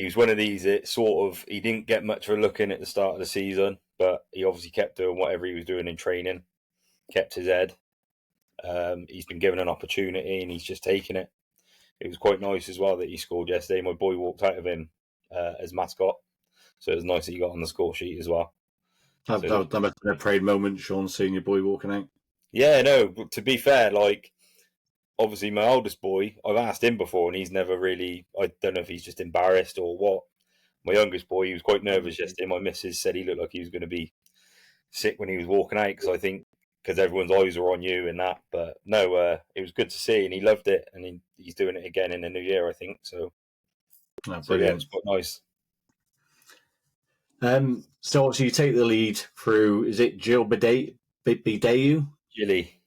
was one of these that he didn't get much of a look in at the start of the season, but he obviously kept doing whatever he was doing in training, kept his head. He's been given an opportunity and he's just taken it. It was quite nice as well that he scored yesterday. My boy walked out of him as mascot, so it was nice that he got on the score sheet as well. That must have been a proud moment, Sean, seeing your boy walking out. Yeah, no, but to be fair, obviously my oldest boy, I've asked him before and he's never really, I don't know if he's just embarrassed or what. My youngest boy, he was quite nervous yesterday. My missus said he looked like he was going to be sick when he was walking out because everyone's eyes are on you and that. But no, it was good to see and he loved it and he's doing it again in the new year, I think. So yeah, it's quite nice. So obviously you take the lead through, is it Jill Bidayu? Gilly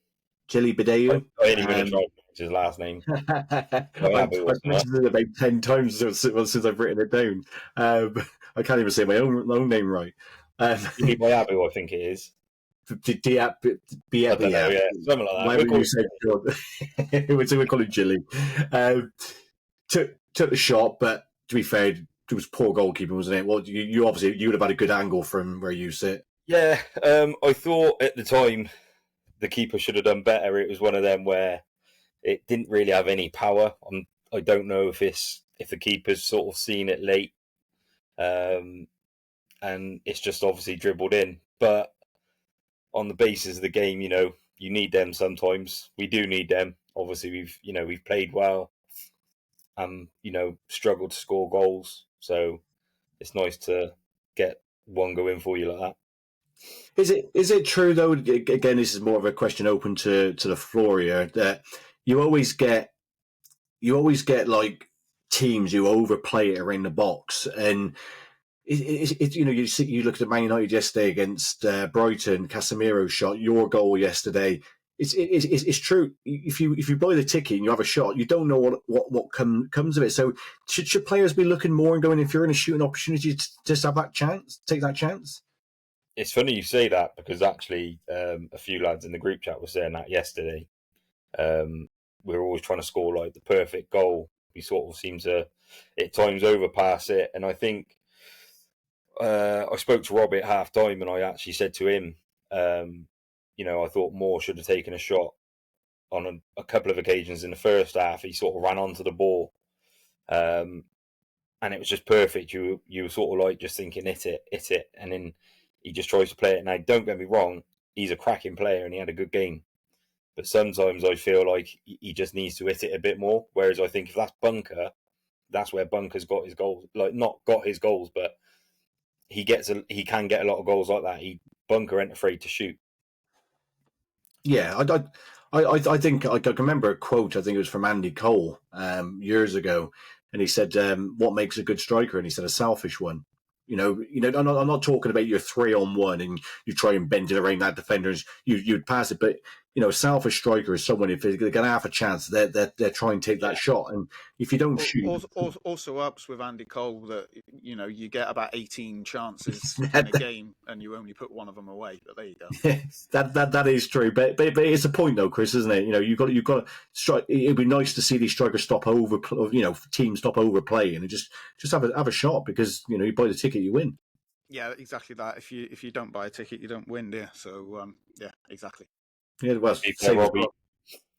Bidayu? I ain't even going to try his last name. I've mentioned it about 10 times since I've written it down. I can't even say my own name right. Bayabu, I think it is. Yeah, something like that. We call it Gilly. Took the shot, but to be fair, it was poor goalkeeping, wasn't it? Well, you obviously you would have had a good angle from where you sit. Yeah, I thought at the time the keeper should have done better. It was one of them where it didn't really have any power. I don't know if the keeper's sort of seen it late, and it's just obviously dribbled in. But on the basis of the game, you need them sometimes. We do need them. Obviously, we've played well, and struggled to score goals. So it's nice to get one go in for you like that. Is it true though? Again, this is more of a question open to the floor here. That you always get like teams who overplay it around the box, and you looked at Man United yesterday against Brighton. Casemiro's shot, your goal yesterday. It's true. If you buy the ticket and you have a shot, you don't know what comes of it. So should players be looking more and going, if you're in a shooting opportunity, to just have that chance, take that chance? It's funny you say that because actually a few lads in the group chat were saying that yesterday. We're always trying to score like the perfect goal. We sort of seem to at times overpass it. And I think I spoke to Robbie at half time and I actually said to him, I thought Moore should have taken a shot on a couple of occasions in the first half. He sort of ran onto the ball. And it was just perfect. You were sort of like just thinking, hit it. And then he just tries to play it. Now, don't get me wrong, he's a cracking player and he had a good game. But sometimes I feel like he just needs to hit it a bit more. Whereas I think if that's Bunker, that's where Bunker's got his goals. Like, not got his goals, but he can get a lot of goals like that. Bunker ain't afraid to shoot. Yeah, I think I can remember a quote. I think it was from Andy Cole years ago, and he said, "What makes a good striker?" And he said, "A selfish one." I'm not talking about your 3-on-1 and you try and bend it around that defender. You'd pass it, but a selfish striker is someone, if they get half a chance, they're trying to take that shot. And if you don't shoot, also ups with Andy Cole that you get about 18 chances in a game and you only put one of them away. But there you go. that is true. But it's a point though, Chris, isn't it? You've got to strike. It'd be nice to see these strikers stop over. Teams stop overplaying and just have a shot, because you buy the ticket, you win. Yeah, exactly that. If you don't buy a ticket, you don't win, dear. So yeah, exactly. Yeah, well,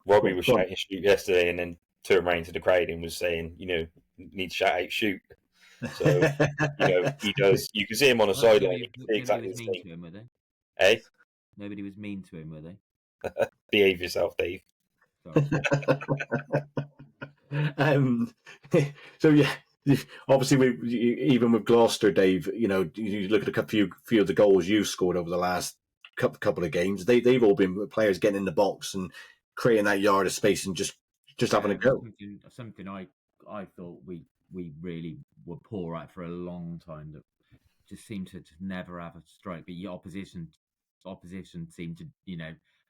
Robbie was shouting shoot yesterday, and then turned around to the crowd and was saying, need to shout out shoot. So he does. You can see him on the sideline. You can see exactly the same. To him, were they? Hey, nobody was mean to him, were they? Behave yourself, Dave. Sorry. So yeah, obviously even with Gloucester, Dave, you look at few of the goals you've scored over the last couple of games. They've all been players getting in the box and creating that yard of space and just having a go. Something I thought we really were poor at for a long time. That just seemed to just never have a strike. But your opposition seemed to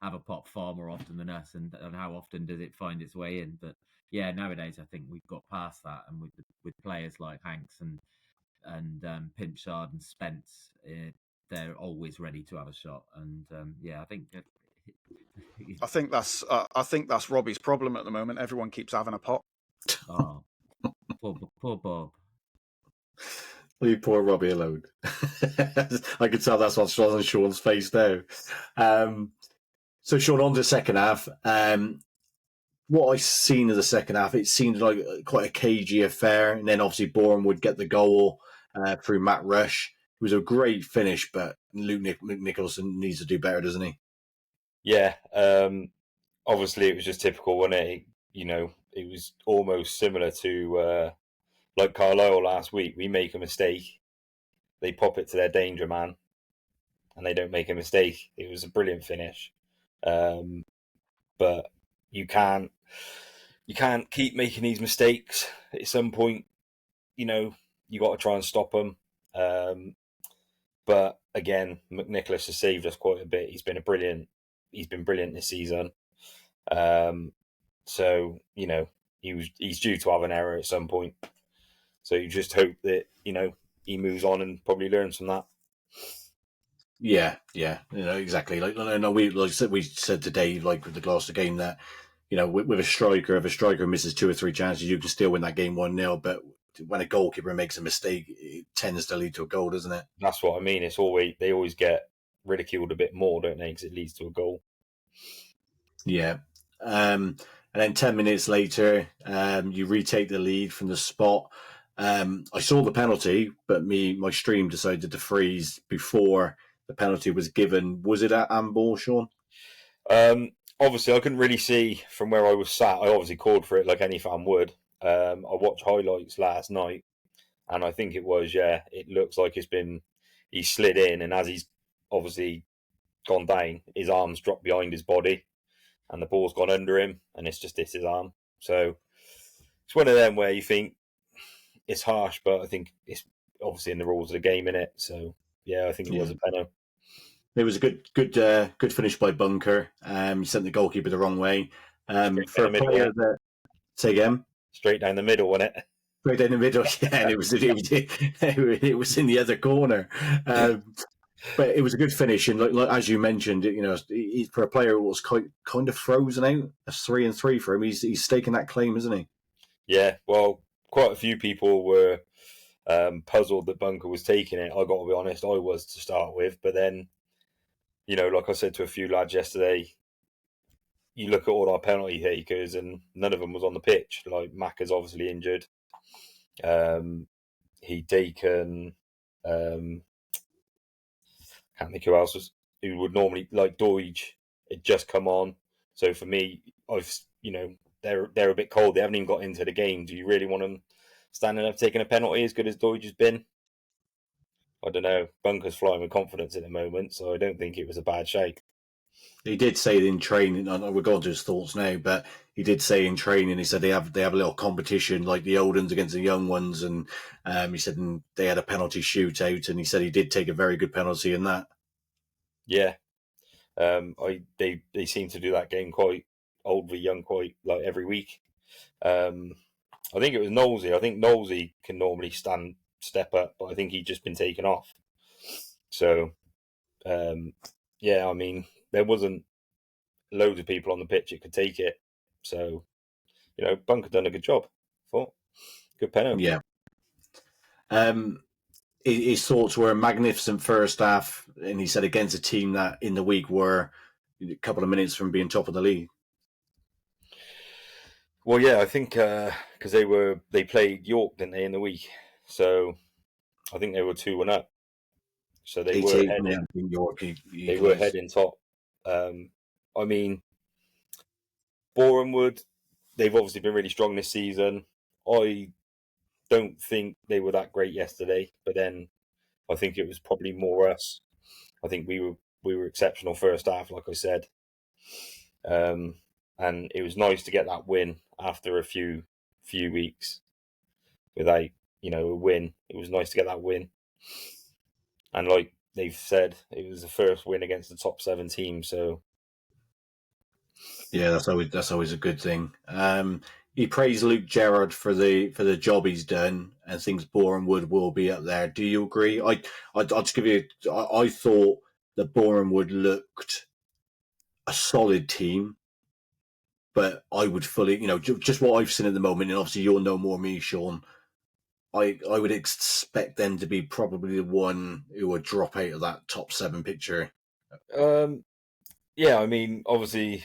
have a pop far more often than us. And how often does it find its way in? But yeah, nowadays I think we've got past that, and with players like Hanks and Pinchard and Spence, they're always ready to have a shot. And I think I think that's Robbie's problem at the moment. Everyone keeps having a pop. Oh, poor Bob. Leave poor Robbie alone. I could tell that's what's on Sean's face now. So Sean, on to the second half. What I've seen of the second half, it seemed like quite a cagey affair, and then obviously Bourne would get the goal through Matt Rush. It was a great finish, but Luke Nicholson needs to do better, doesn't he? Yeah, obviously it was just typical, wasn't it? It was almost similar to like Carlisle last week. We make a mistake, they pop it to their danger man, and they don't make a mistake. It was a brilliant finish, but you can't keep making these mistakes. At some point, you got to try and stop them. But again, McNicholas has saved us quite a bit. He's been brilliant this season. So he's due to have an error at some point. So you just hope that he moves on and probably learns from that. Yeah, exactly. We said today, like with the Gloucester game, that with a striker, if a striker misses 2 or 3 chances, you can still win that game 1-0. But when a goalkeeper makes a mistake, it tends to lead to a goal, doesn't it? That's what I mean. They always get ridiculed a bit more, don't they? Because it leads to a goal. Yeah. And then 10 minutes later, you retake the lead from the spot. I saw the penalty, but my stream decided to freeze before the penalty was given. Was it at handball, Sean? Obviously, I couldn't really see from where I was sat. I obviously called for it like any fan would. I watched highlights last night, and I think it was, it looks like he slid in, and as he's obviously gone down, his arm's dropped behind his body, and the ball's gone under him, and it's just hit his arm. So it's one of them where you think it's harsh, but I think it's obviously in the rules of the game, innit? So yeah, I think it was a penalty. It was a good finish by Bunker. He sent the goalkeeper the wrong way. For a player that, say again, straight down the middle, wasn't it? Straight down the middle, yeah, and it was in the other corner. But it was a good finish, and like as you mentioned, for a player who was kind of frozen out, a 3-3 for him. He's staking that claim, isn't he? Yeah, well, quite a few people were puzzled that Bunker was taking it. I got to be honest, I was to start with, but then, like I said to a few lads yesterday, you look at all our penalty takers and none of them was on the pitch. Like Macca's obviously injured. He'd taken, can't think who else who would normally, like Doige, had just come on. So for me, they're a bit cold. They haven't even got into the game. Do you really want them standing up taking a penalty as good as Doige has been? I don't know. Bunker's flying with confidence at the moment, so I don't think it was a bad shake. He did say in training, we're going to his thoughts now, but he did say in training, he said they have a little competition like the old ones against the young ones, and he said they had a penalty shootout, and he said he did take a very good penalty in that. Yeah, they seem to do that game quite old v young quite like every week. I think it was Knowlesy. I think Knowlesy can normally step up, but I think he'd just been taken off. So, I mean, there wasn't loads of people on the pitch that could take it. So, Bunker done a good job. Good penalty. Yeah. His thoughts were a magnificent first half, and he said against a team that in the week were a couple of minutes from being top of the league. Well, yeah, I think because they played York, didn't they, in the week? So I think they were 2-1 up. So they were ahead in York. They were ahead in top. I mean, Boreham Wood, they've obviously been really strong this season. I don't think they were that great yesterday, but then I think it was probably more us. I think we were exceptional first half, like I said, and it was nice to get that win after a few weeks without a win. It was nice to get that win, and like they've said, it was the first win against the top 7 team. So yeah, that's always a good thing. He praised Luke Gerrard for the job he's done, and thinks Boreham Wood will be up there. Do you agree? I'll just give you. I thought that Boreham Wood looked a solid team, but I would fully, just what I've seen at the moment, and obviously you'll know more than me, Sean. I would expect them to be probably the one who would drop out of that top 7 picture. Yeah, I mean, obviously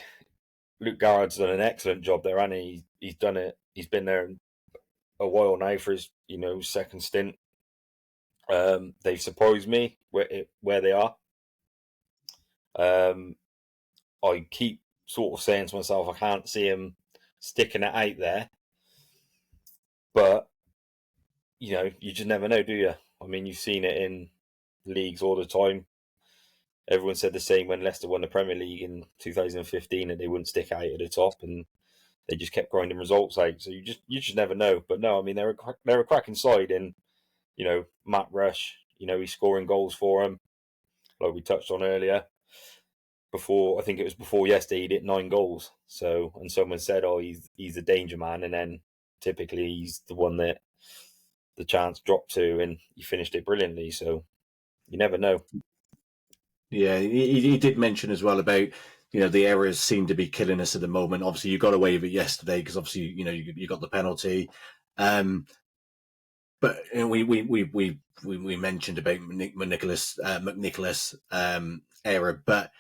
Luke Garrard's done an excellent job there, and he's done it. He's been there a while now for his second stint. They've surprised me where they are. I keep sort of saying to myself, I can't see him sticking it out there, but you just never know, do you? I mean, you've seen it in leagues all the time. Everyone said the same when Leicester won the Premier League in 2015, and they wouldn't stick out at the top, and they just kept grinding results out. So you just never know. But no, I mean, they're a cracking side, and Matt Rush, he's scoring goals for them, like we touched on earlier. I think it was before yesterday, he hit 9 goals. So, and someone said, "Oh, he's the danger man," and then typically he's the one that the chance dropped to, and he finished it brilliantly. So you never know. Yeah, he did mention as well about the errors seem to be killing us at the moment. Obviously, you got away with it yesterday because obviously you got the penalty, but we mentioned about McNicholas error, but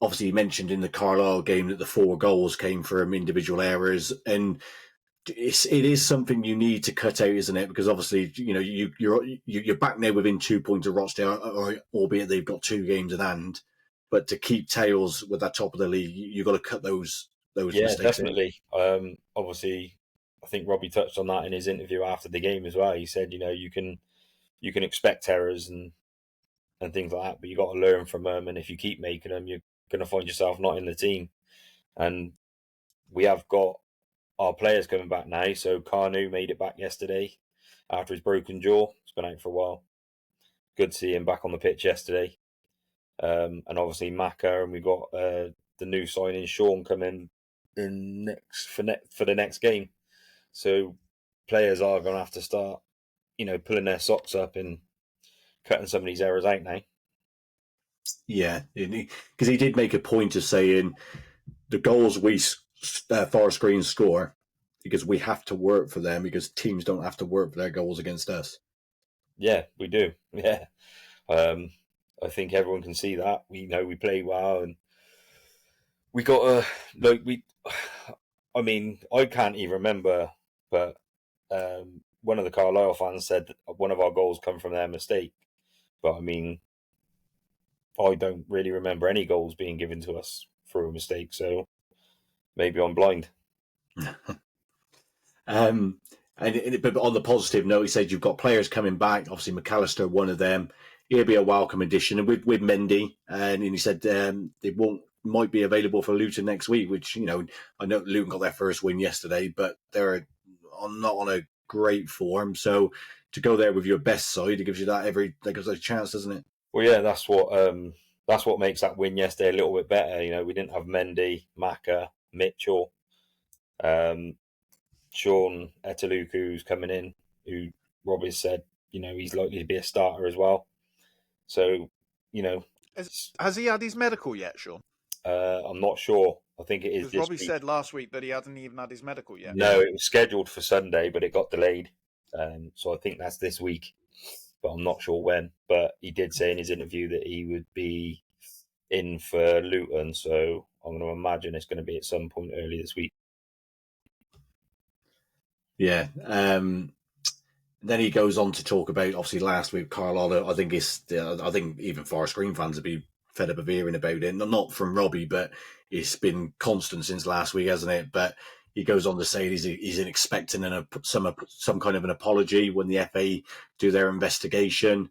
obviously you mentioned in the Carlisle game that the 4 goals came from individual errors, and it is something you need to cut out, isn't it? Because obviously, you're back now within 2 points of Rochdale, albeit they've got 2 games in hand. But to keep tails with that top of the league, you've got to cut those mistakes. Definitely. Obviously, I think Robbie touched on that in his interview after the game as well. He said, you can expect errors and things like that, but you got to learn from them. And if you keep making them, you're going to find yourself not in the team. And we have got our players coming back now. So Carnu made it back yesterday after his broken jaw. He's been out for a while. Good to see him back on the pitch yesterday. And obviously Maka, and we got the new signing Sean coming in for the next game. So players are going to have to start, pulling their socks up and cutting some of these errors out now. Yeah, because he did make a point of saying the goals we Forest Green score, because we have to work for them, because teams don't have to work for their goals against us. Yeah, we do. Yeah. I think everyone can see that. We know we play well, and we got I mean, I can't even remember, but one of the Carlisle fans said that one of our goals come from their mistake. But I mean, I don't really remember any goals being given to us through a mistake, so maybe I'm blind. But on the positive note, he said you've got players coming back. Obviously, McAllister, one of them. He'll be a welcome addition, and with Mendy. And he said they might be available for Luton next week. Which I know Luton got their first win yesterday, but they're not on a great form. So to go there with your best side, it gives you that gives a chance, doesn't it? Well, yeah, that's what makes that win yesterday a little bit better. We didn't have Mendy, Maka, Mitchell, Sean Etaluku's coming in, who Robbie said, he's likely to be a starter as well. So, Has he had his medical yet, Sean? I'm not sure. I think it is Because this Robbie week. said last week that he hadn't even had his medical yet. No, it was scheduled for Sunday, but it got delayed. So I think that's this week, but I'm not sure when. But he did say in his interview that he would be in for Luton, so I'm going to imagine it's going to be at some point early this week. Yeah. Then he goes on to talk about, obviously, last week Carlisle. I think even Forest Green fans would be fed up of hearing about it. Not from Robbie, but it's been constant since last week, hasn't it? But he goes on to say he's expecting some kind of an apology when the FA do their investigation.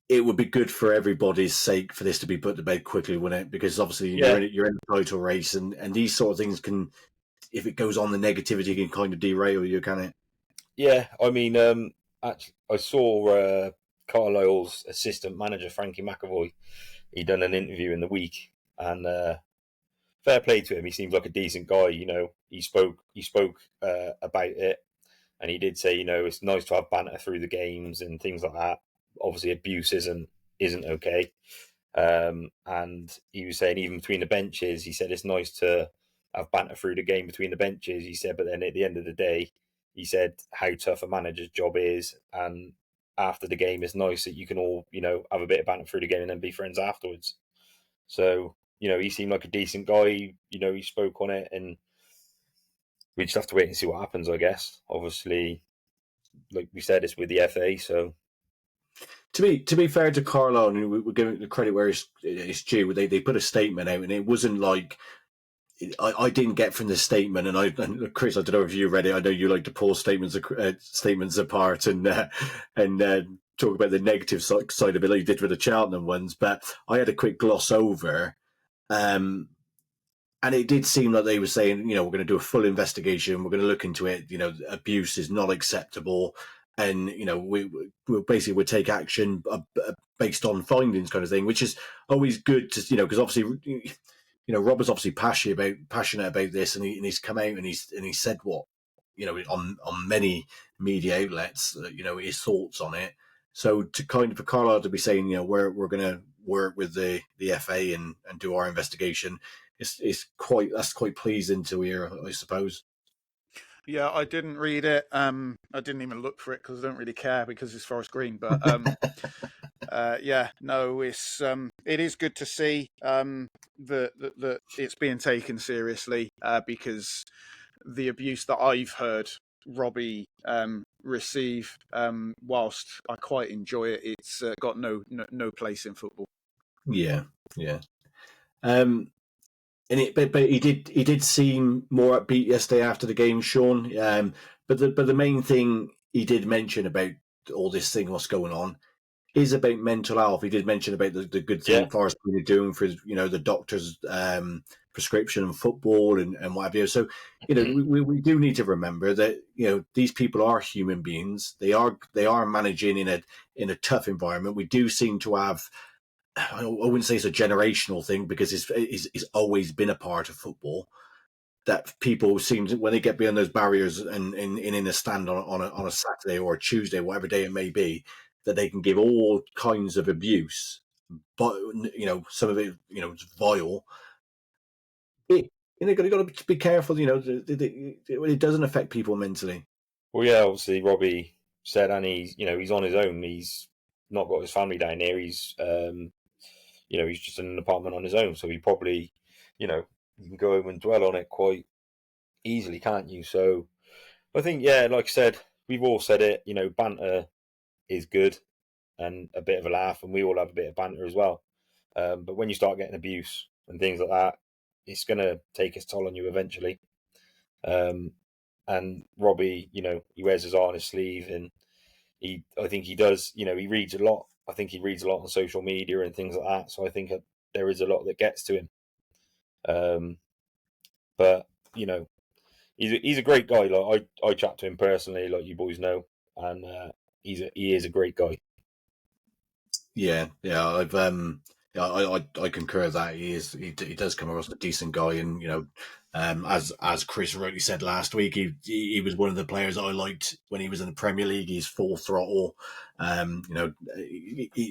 It would be good for everybody's sake for this to be put to bed quickly, wouldn't it? Because obviously you're in the title race, and these sort of things can, if it goes on, the negativity can kind of derail you, can it? Yeah, I mean, actually, I saw Carlisle's assistant manager, Frankie McAvoy. He done an interview in the week, and fair play to him. He seems like a decent guy. You know, he spoke about it, and he did say, you know, it's nice to have banter through the games and things like that. Obviously, abuse isn't okay. And he was saying even between the benches, he said it's nice to have banter through the game between the benches. He said, but then at the end of the day, he said how tough a manager's job is, and after the game, it's nice that you can all, you know, have a bit of banter through the game and then be friends afterwards. So, you know, he seemed like a decent guy. You know, he spoke on it, and we just have to wait and see what happens, I guess. Obviously, like we said, it's with the FA, so. To be fair to Carlisle, and we're giving the credit where it's due, they put a statement out, and it wasn't like I didn't get from the statement. And Chris, I don't know if you read it. I know you like to pull statements apart and talk about the negative side of it, like you did with the Cheltenham ones. But I had a quick gloss over, and it did seem like they were saying, you know, we're going to do a full investigation. We're going to look into it. You know, abuse is not acceptable. And, you know, we basically would take action based on findings, kind of thing, which is always good to, you know, because obviously, you know, Rob was obviously passionate about this, and he's come out and he said what, you know, on many media outlets, you know, his thoughts on it. So to kind of for Carlisle to be saying, you know, we're going to work with the FA and do our investigation, that's quite pleasing to hear, I suppose. Yeah, I didn't read it. I didn't even look for it because I don't really care because it's Forest Green. But yeah, no, it is good to see that it's being taken seriously because the abuse that I've heard Robbie receive, whilst I quite enjoy it, it's got no place in football. Yeah. But he did seem more upbeat yesterday after the game, Sean. But the main thing he did mention about all this thing, what's going on, is about mental health. He did mention about the good thing Forest Green are doing for, you know, the doctor's prescription and football and what have you. So, you know, we do need to remember that, you know, these people are human beings. They are managing in a tough environment. We do seem to have, I wouldn't say it's a generational thing because it's always been a part of football, that people seem to, when they get beyond those barriers and in a stand on a Saturday or a Tuesday, whatever day it may be, that they can give all kinds of abuse, but, you know, some of it, you know, it's vile. You know, got to be careful. You know, it doesn't affect people mentally. Well, yeah, obviously Robbie said, and he's on his own. He's not got his family down here. He's you know, he's just in an apartment on his own, so he probably, you know, you can go home and dwell on it quite easily, can't you? So I think, yeah, like I said, we've all said it, you know, banter is good and a bit of a laugh, and we all have a bit of banter as well. But when you start getting abuse and things like that, it's going to take its toll on you eventually. And Robbie, you know, he wears his heart on his sleeve, and I think he does, you know, he reads a lot. I think he reads a lot on social media and things like that. So I think there is a lot that gets to him. But, you know, he's a great guy. Like I chat to him personally, like you boys know, and he is a great guy. Yeah, I concur with that. He does come across a decent guy, and, you know, as Chris rightly said last week, he was one of the players I liked when he was in the Premier League. He's full throttle, you know,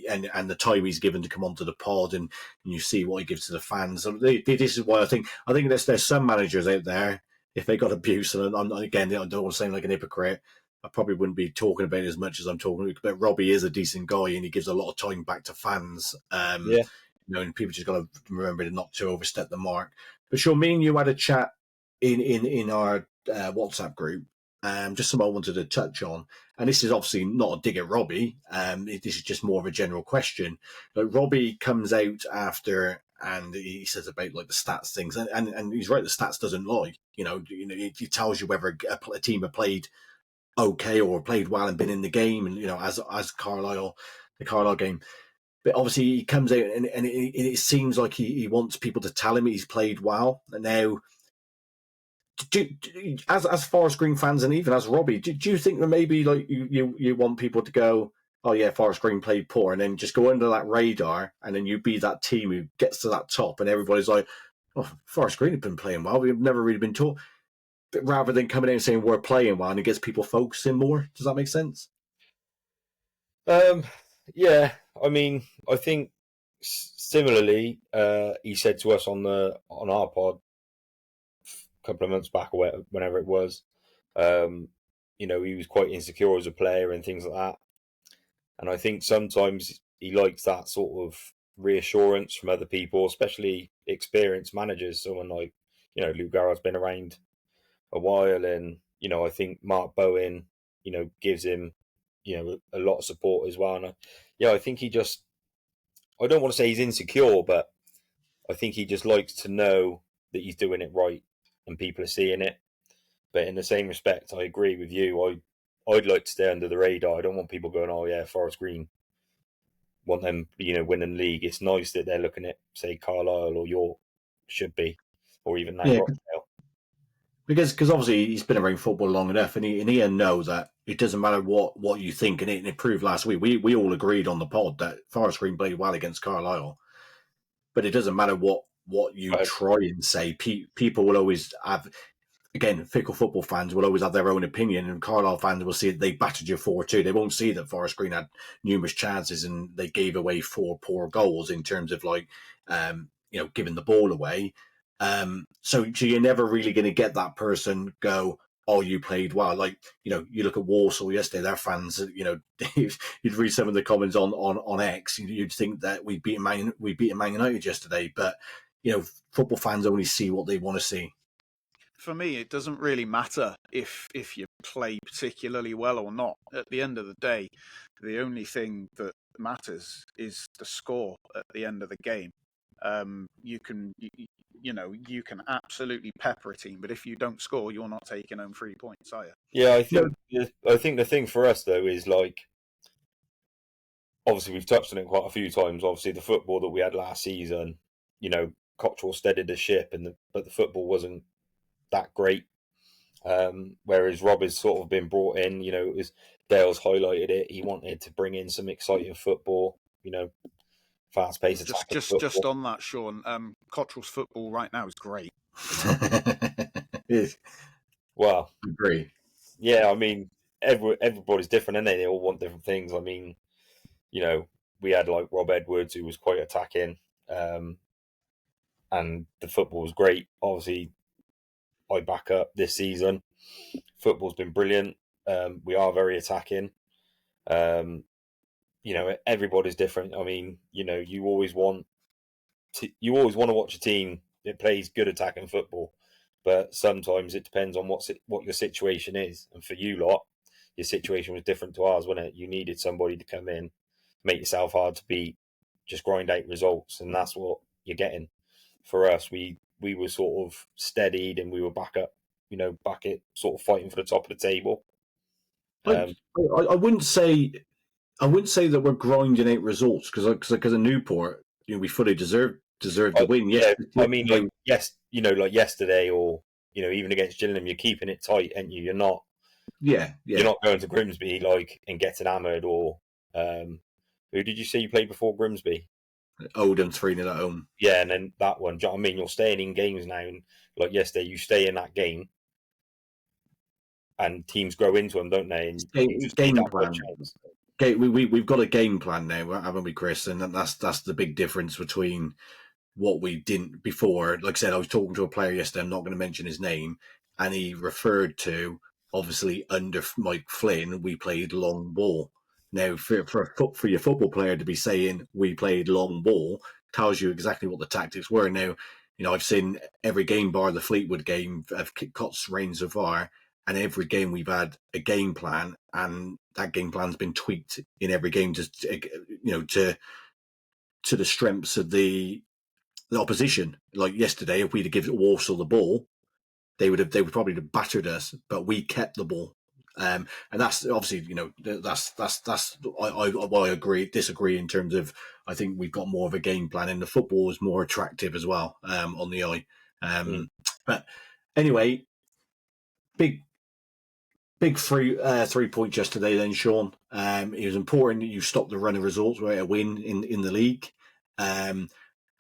and the time he's given to come onto the pod, and you see what he gives to the fans. So this is why I think there's some managers out there, if they got abuse, and I don't want to sound like an hypocrite, I probably wouldn't be talking about it as much as I'm talking about. But Robbie is a decent guy, and he gives a lot of time back to fans. You know, and people just got to remember not to overstep the mark. But sure, me and you had a chat in our WhatsApp group, just something I wanted to touch on. And this is obviously not a dig at Robbie. This is just more of a general question. Like, Robbie comes out after and he says about like the stats things, and he's right. The stats doesn't lie. It tells you whether a team have played okay or played well and been in the game, and as the Carlisle game. But obviously he comes out and it seems like he wants people to tell him he's played well. And now, as Forest Green fans and even as Robbie, do you think that maybe like you want people to go, oh yeah, Forest Green played poor, and then just go under that radar, and then you be that team who gets to that top, and everybody's like, oh, Forest Green have been playing well. We've never really been taught. But rather than coming in and saying we're playing well, and it gets people focusing more. Does that make sense? Yeah, I mean, I think similarly, he said to us on our pod a couple of months back or whenever it was, he was quite insecure as a player and things like that. And I think sometimes he likes that sort of reassurance from other people, especially experienced managers. Someone like, Lou Garrett's been around a while, and, I think Mark Bowen, gives him, a lot of support as well. And I think he just, I don't want to say he's insecure, but I think he just likes to know that he's doing it right and people are seeing it. But in the same respect, I agree with you. I'd like to stay under the radar. I don't want people going, oh yeah, Forest Green, want them, winning the league. It's nice that they're looking at, say, Carlisle or York, should be, or even that Rochdale. Because obviously he's been around football long enough, and he knows that it doesn't matter what you think, and it proved last week. We all agreed on the pod that Forest Green played well against Carlisle, but it doesn't matter what you try and say. People will always have, again, fickle football fans will always have their own opinion, and Carlisle fans will see that they battered you 4-2. They won't see that Forest Green had numerous chances and they gave away 4 poor goals in terms of giving the ball away. So you're never really going to get that person go, oh, you played well. Like, you look at Walsall yesterday, their fans, you'd read some of the comments on X, you'd think that we beat Man United yesterday, but football fans only see what they want to see. For me, it doesn't really matter if you play particularly well or not. At the end of the day, the only thing that matters is the score at the end of the game. You can absolutely pepper a team, but if you don't score, you're not taking home 3 points, are you? Yeah, I think the thing for us though is, like, obviously we've touched on it quite a few times. Obviously, the football that we had last season, Cottrell steadied the ship, but the football wasn't that great. Whereas Rob has sort of been brought in. It was Dale's highlighted it. He wanted to bring in some exciting football. Fast-paced attacking football. Just on that, Sean, Cottrell's football right now is great. Well, agree. Yeah, I mean, everybody's different, and they all want different things. I mean, we had like Rob Edwards, who was quite attacking, and the football was great. Obviously, I back up this season. Football's been brilliant. We are very attacking. Everybody's different. I mean, you always want to watch a team that plays good attacking football, but sometimes it depends on what your situation is. And for you lot, your situation was different to ours, wasn't it? You needed somebody to come in, make yourself hard to beat, just grind out results, and that's what you're getting. For us, we were sort of steadied, and we were back up, back at sort of fighting for the top of the table. I wouldn't say that we're grinding out results because of Newport, we fully deserved the win. Yeah, I mean, like yesterday, or even against Gillingham, you're keeping it tight, aren't you? You're not. Yeah. You're not going to Grimsby and getting hammered. Or who did you say you played before Grimsby? Oldham 3-0 at home. Yeah, and then that one. Do you know what I mean? You're staying in games now, and like yesterday, you stay in that game, and teams grow into them, don't they? And game plan. Okay, we've got a game plan now, haven't we, Chris? And that's the big difference between what we didn't before. Like I said, I was talking to a player yesterday. I'm not going to mention his name, and he referred to, obviously, under Mike Flynn, we played long ball. Now, for your football player to be saying we played long ball tells you exactly what the tactics were. Now, I've seen every game bar the Fleetwood game of Cott's reign so far, and every game we've had a game plan, and that game plan's been tweaked in every game to the strengths of the opposition. Like yesterday, if we'd have given Walsall the ball, they would probably have battered us, but we kept the ball. And that's obviously, that's I disagree in terms of, I think we've got more of a game plan, and the football is more attractive as well on the eye. But anyway, big 3 points yesterday then, Sean. It was important that you stopped the run of results where a win in the league. And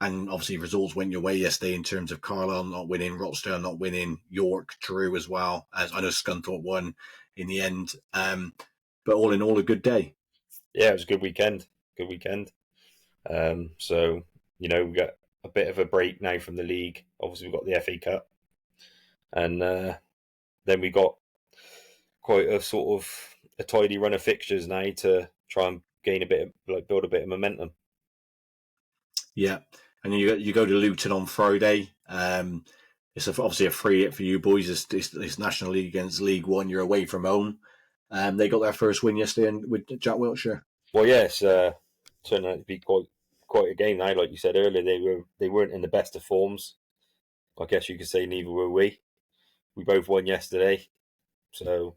obviously results went your way yesterday in terms of Carlisle not winning, Rochdale not winning, York drew as well. As I know Scunthorpe won in the end. But all in all, a good day. Yeah, it was a good weekend. So, we got a bit of a break now from the league. Obviously, we've got the FA Cup. And then we got quite a sort of a tidy run of fixtures now to try and gain build a bit of momentum. Yeah. And you go to Luton on Friday. It's obviously a free hit for you boys. It's National League against League One. You're away from home. They got their first win yesterday with Jack Wiltshire. Well, yes, turned out to be quite a game now. Like you said earlier, they weren't in the best of forms. I guess you could say neither were we. We both won yesterday, so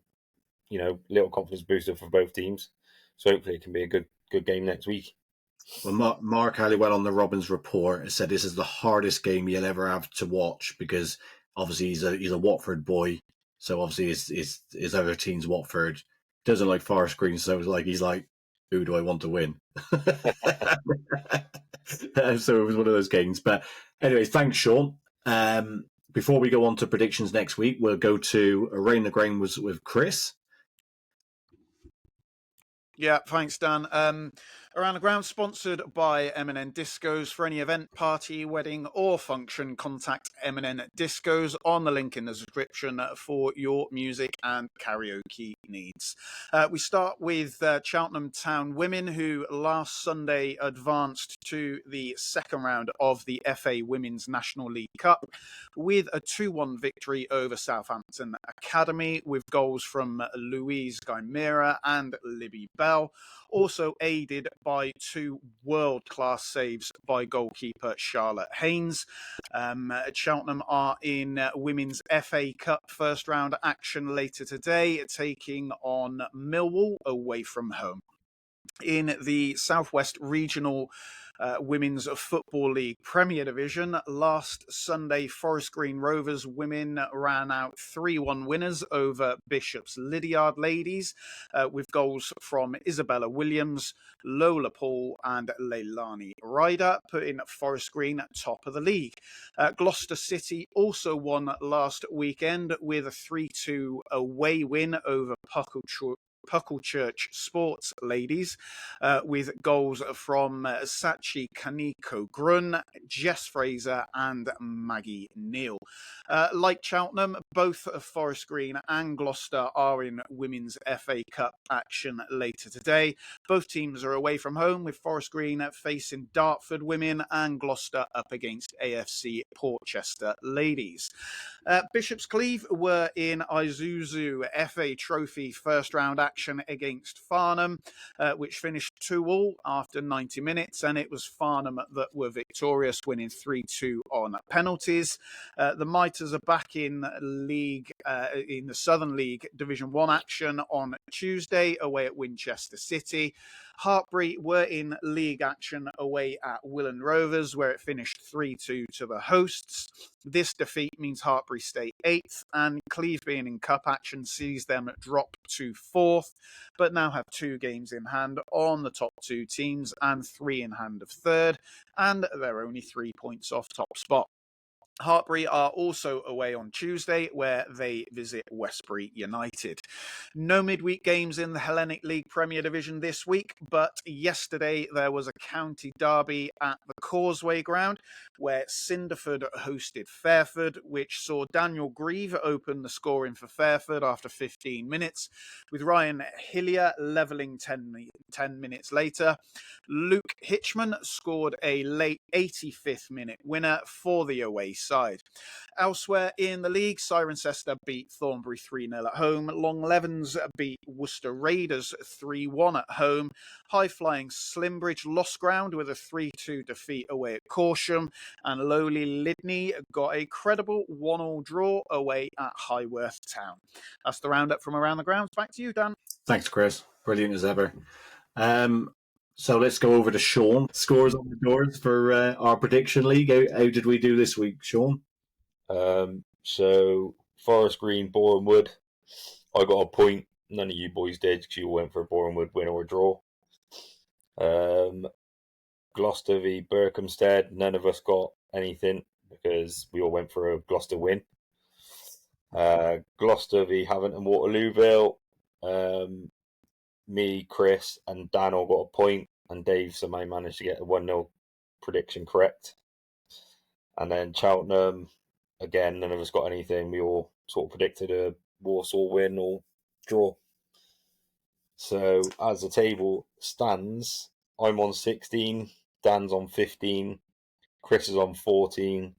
little confidence booster for both teams. So hopefully it can be a good game next week. Well, Mark Halliwell on the Robins report said this is the hardest game you'll ever have to watch, because obviously he's a Watford boy, so obviously his other team's Watford. Doesn't like Forest Green, so he's like, who do I want to win? So it was one of those games. But anyway, thanks, Sean. Before we go on to predictions next week, we'll go to Rain the Grain with Chris. Yeah, thanks, Dan. Around the Ground, sponsored by M&N Discos. For any event, party, wedding or function, contact M&N Discos on the link in the description for your music and karaoke needs. We start with Cheltenham Town women, who last Sunday advanced to the second round of the FA Women's National League Cup with a 2-1 victory over Southampton Academy, with goals from Louise Guimera and Libby Bell, also aided by 2 world-class saves by goalkeeper Charlotte Haynes. Cheltenham are in Women's FA Cup first round action later today, taking on Millwall away from home. In the Southwest Regional Women's Football League Premier Division, last Sunday, Forest Green Rovers women ran out 3-1 winners over Bishop's Lydiard ladies, with goals from Isabella Williams, Lola Paul and Leilani Ryder, putting Forest Green at top of the league. Gloucester City also won last weekend with a 3-2 away win over Pucklechurch Sports ladies, with goals from Sachi Kaniko Grun, Jess Fraser and Maggie Neal. Like Cheltenham, both Forest Green and Gloucester are in Women's FA Cup action later today. Both teams are away from home, with Forest Green facing Dartford women and Gloucester up against AFC Portchester ladies. Bishop's Cleeve were in Isuzu FA Trophy first round action against Farnham, which finished 2-2 after 90 minutes, and it was Farnham that were victorious, winning 3-2 on penalties. The Miters are back in league in the Southern League Division 1 action on Tuesday away at Winchester City. Hartbury were in league action away at Willand Rovers, where it finished 3-2 to the hosts. This defeat means Hartbury stay 8th, and Cleeve being in cup action sees them drop to 4th, but now have 2 games in hand on the top 2 teams and 3 in hand of 3rd, and they're only 3 points off top spot. Hartbury are also away on Tuesday, where they visit Westbury United. No midweek games in the Hellenic League Premier Division this week, but yesterday there was a county derby at the Causeway Ground, where Cinderford hosted Fairford, which saw Daniel Grieve open the scoring for Fairford after 15 minutes, with Ryan Hillier levelling 10 minutes later. Luke Hitchman scored a late 85th minute winner for the away side. Elsewhere in the league, Cirencester beat Thornbury 3-0 at home. Long Levens beat Worcester Raiders 3-1 at home. High-flying Slimbridge lost ground with a 3-2 defeat away at Corsham. And lowly Lydney got a credible 1-1 draw away at Highworth Town. That's the roundup from around the grounds. Back to you, Dan. Thanks, Chris. Brilliant as ever. So let's go over to Sean. Scores on the doors for our prediction league. How did we do this week, Sean? So Forest Green, Boreham Wood. I got a point. None of you boys did because you all went for a Boreham Wood win or a draw. Gloucester v Berkhamsted. None of us got anything because we all went for a Gloucester win. Gloucester v Havant and Waterlooville. Me, Chris, and Dan all got a point, and Dave somehow managed to get a 1-0 prediction correct. And then Cheltenham, again, none of us got anything. We all sort of predicted a Walsall win or draw. So as the table stands, I'm on 16, Dan's on 15, Chris is on 14,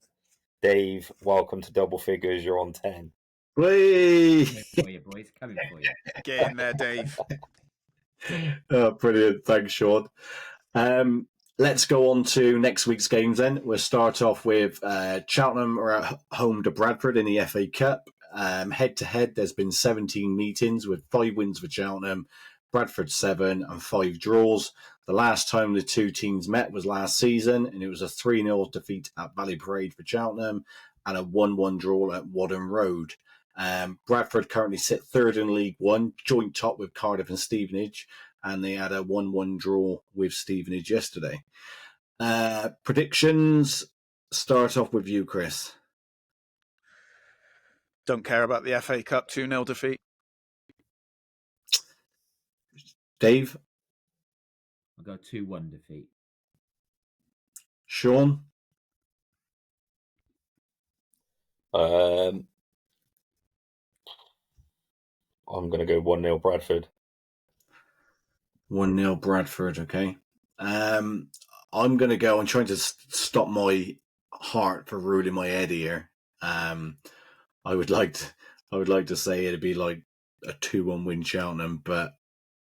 Dave, welcome to double figures, you're on 10. Whee! Coming for you, boys. Coming for you. Get in there, Dave. Oh, brilliant. Thanks, Sean. Let's go on to next week's games then. We'll start off with Cheltenham are at home to Bradford in the FA Cup. Head-to-head, there's been 17 meetings with 5 wins for Cheltenham, Bradford 7 and 5 draws. The last time the two teams met was last season, and it was a 3-0 defeat at Valley Parade for Cheltenham and a 1-1 draw at Wadham Road. Bradford currently sit third in League One, joint top with Cardiff and Stevenage, and they had a 1-1 draw with Stevenage yesterday. Predictions, start off with you, Chris. Don't care about the FA Cup 2-0 defeat. Dave? I'll go 2-1 defeat. Sean? I'm going to go 1-0 Bradford. 1-0 Bradford, okay. I'm going to go, I'm trying to stop my heart for ruling my head here. I would like to say it'd be like a 2-1 win Cheltenham, but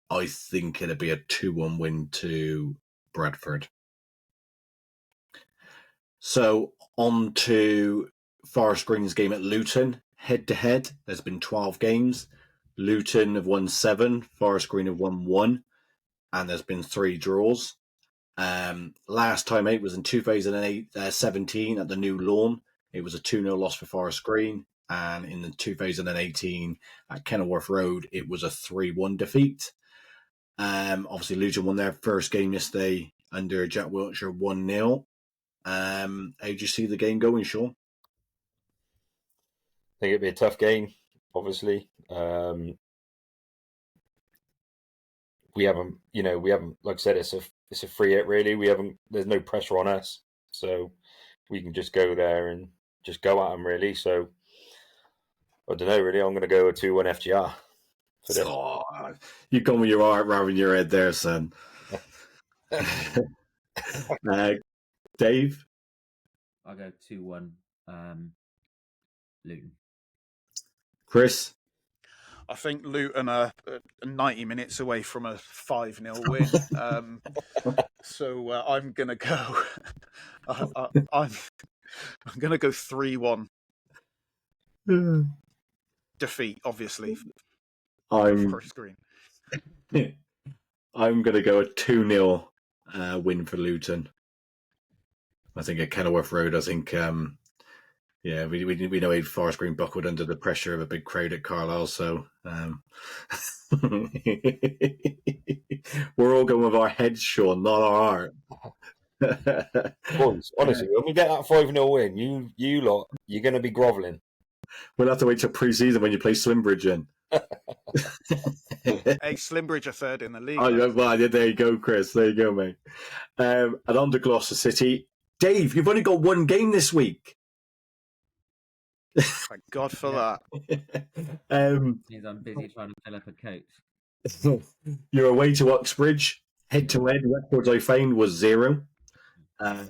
I think it'd be a 2-1 win to Bradford. So on to Forest Green's game at Luton. Head-to-head, there's been 12 games. Luton have won 7, Forest Green have won 1, and there's been 3 draws. Last time out was in 2017 at the New Lawn. It was a 2-0 loss for Forest Green, and in the 2018 at Kenilworth Road, it was a 3-1 defeat. Obviously, Luton won their first game yesterday under Jack Wiltshire 1-0. How do you see the game going, Sean? I think it'd be a tough game, obviously. We haven't, like I said, it's a free hit really. There's no pressure on us, so we can just go there and just go at them really. So I don't know really. I'm going to go a 2-1 FGR. For this. Oh, you've gone with your heart rather than your head there, son. Dave? I'll go 2-1 Luton. Chris? I think Luton are 90 minutes away from a 5-0 win. So I'm going to go... I'm going to go 3-1. Defeat, obviously. Forest Green. I'm going to go a 2-0 win for Luton. I think at Kenilworth Road, I think, we know Forest Green buckled under the pressure of a big crowd at Carlisle, so we're all going with our heads, Sean, not our heart. Boys, honestly, when we get that 5-0 win, you lot, you're going to be grovelling. We'll have to wait till pre-season when you play Slimbridge in. Hey, Slimbridge are third in the league. Oh, yeah, well, there you go, Chris. There you go, mate. And on to Gloucester City. Dave, you've only got one game this week. Thank God for that. Means I'm busy trying to fill up a coach. You're away to Uxbridge. Head-to-head, records I found was 0. I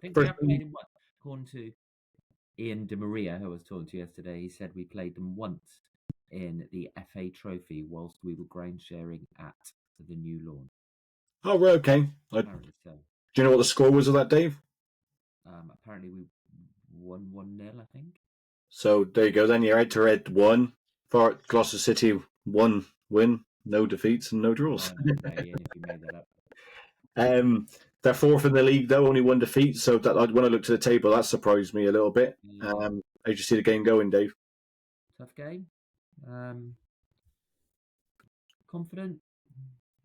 think we have played in what? Corn 2. Ian De Maria, who I was talking to yesterday, he said we played them once in the FA Trophy whilst we were ground sharing at the new lawn. Oh, right, okay. Apparently so. Do you know what the score was of that, Dave? Apparently we won 1-0, I think. So there you go. Then you're head-to-head 1. For Gloucester City, 1 win, no defeats and no draws. Oh, no, okay, Ian, if you made that up. They're 4th in the league, though, only 1 defeat. So that when I looked at the table, that surprised me a little bit. Yeah. How did you see the game going, Dave? Tough game. Confident.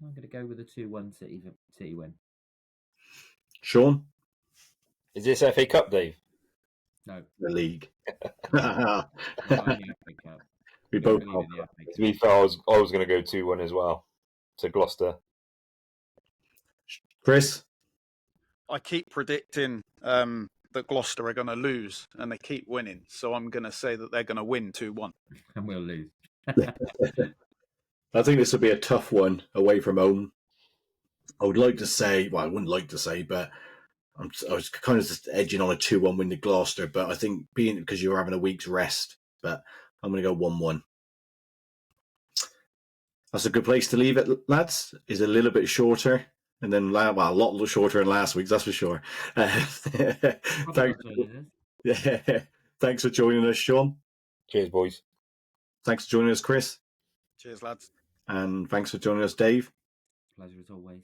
I'm going to go with a 2-1 City win. Sean? Is this FA Cup, Dave? No. The league. Not in the FA Cup. We Don't both believe in the FA To be fair, I was going to go 2-1 as well to Gloucester. Chris? I keep predicting that Gloucester are going to lose, and they keep winning. So I'm going to say that they're going to win 2-1. And we'll lose. I think this will be a tough one away from home. I would like to say, well, I wouldn't like to say, but I was kind of just edging on a 2-1 win to Gloucester, but I think because you're having a week's rest, but I'm going to go 1-1. That's a good place to leave it, lads. Is a little bit shorter, and then a lot shorter than last week's, that's for sure. Thanks for joining us, Sean. Cheers, boys. Thanks for joining us, Chris. Cheers, lads. And thanks for joining us, Dave. Pleasure as always.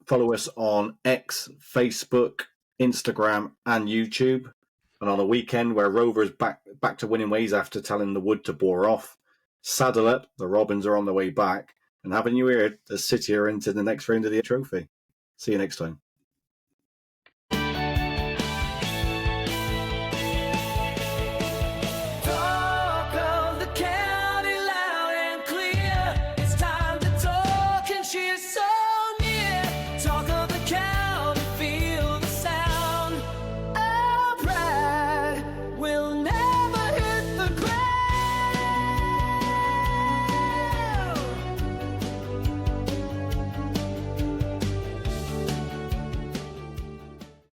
Follow us on X, Facebook, Instagram, and YouTube. And on a weekend where Rovers back to winning ways after telling the Wood to bore off, saddle up, the Robins are on their way back. And haven't you heard, the City are into the next round of the trophy. See you next time.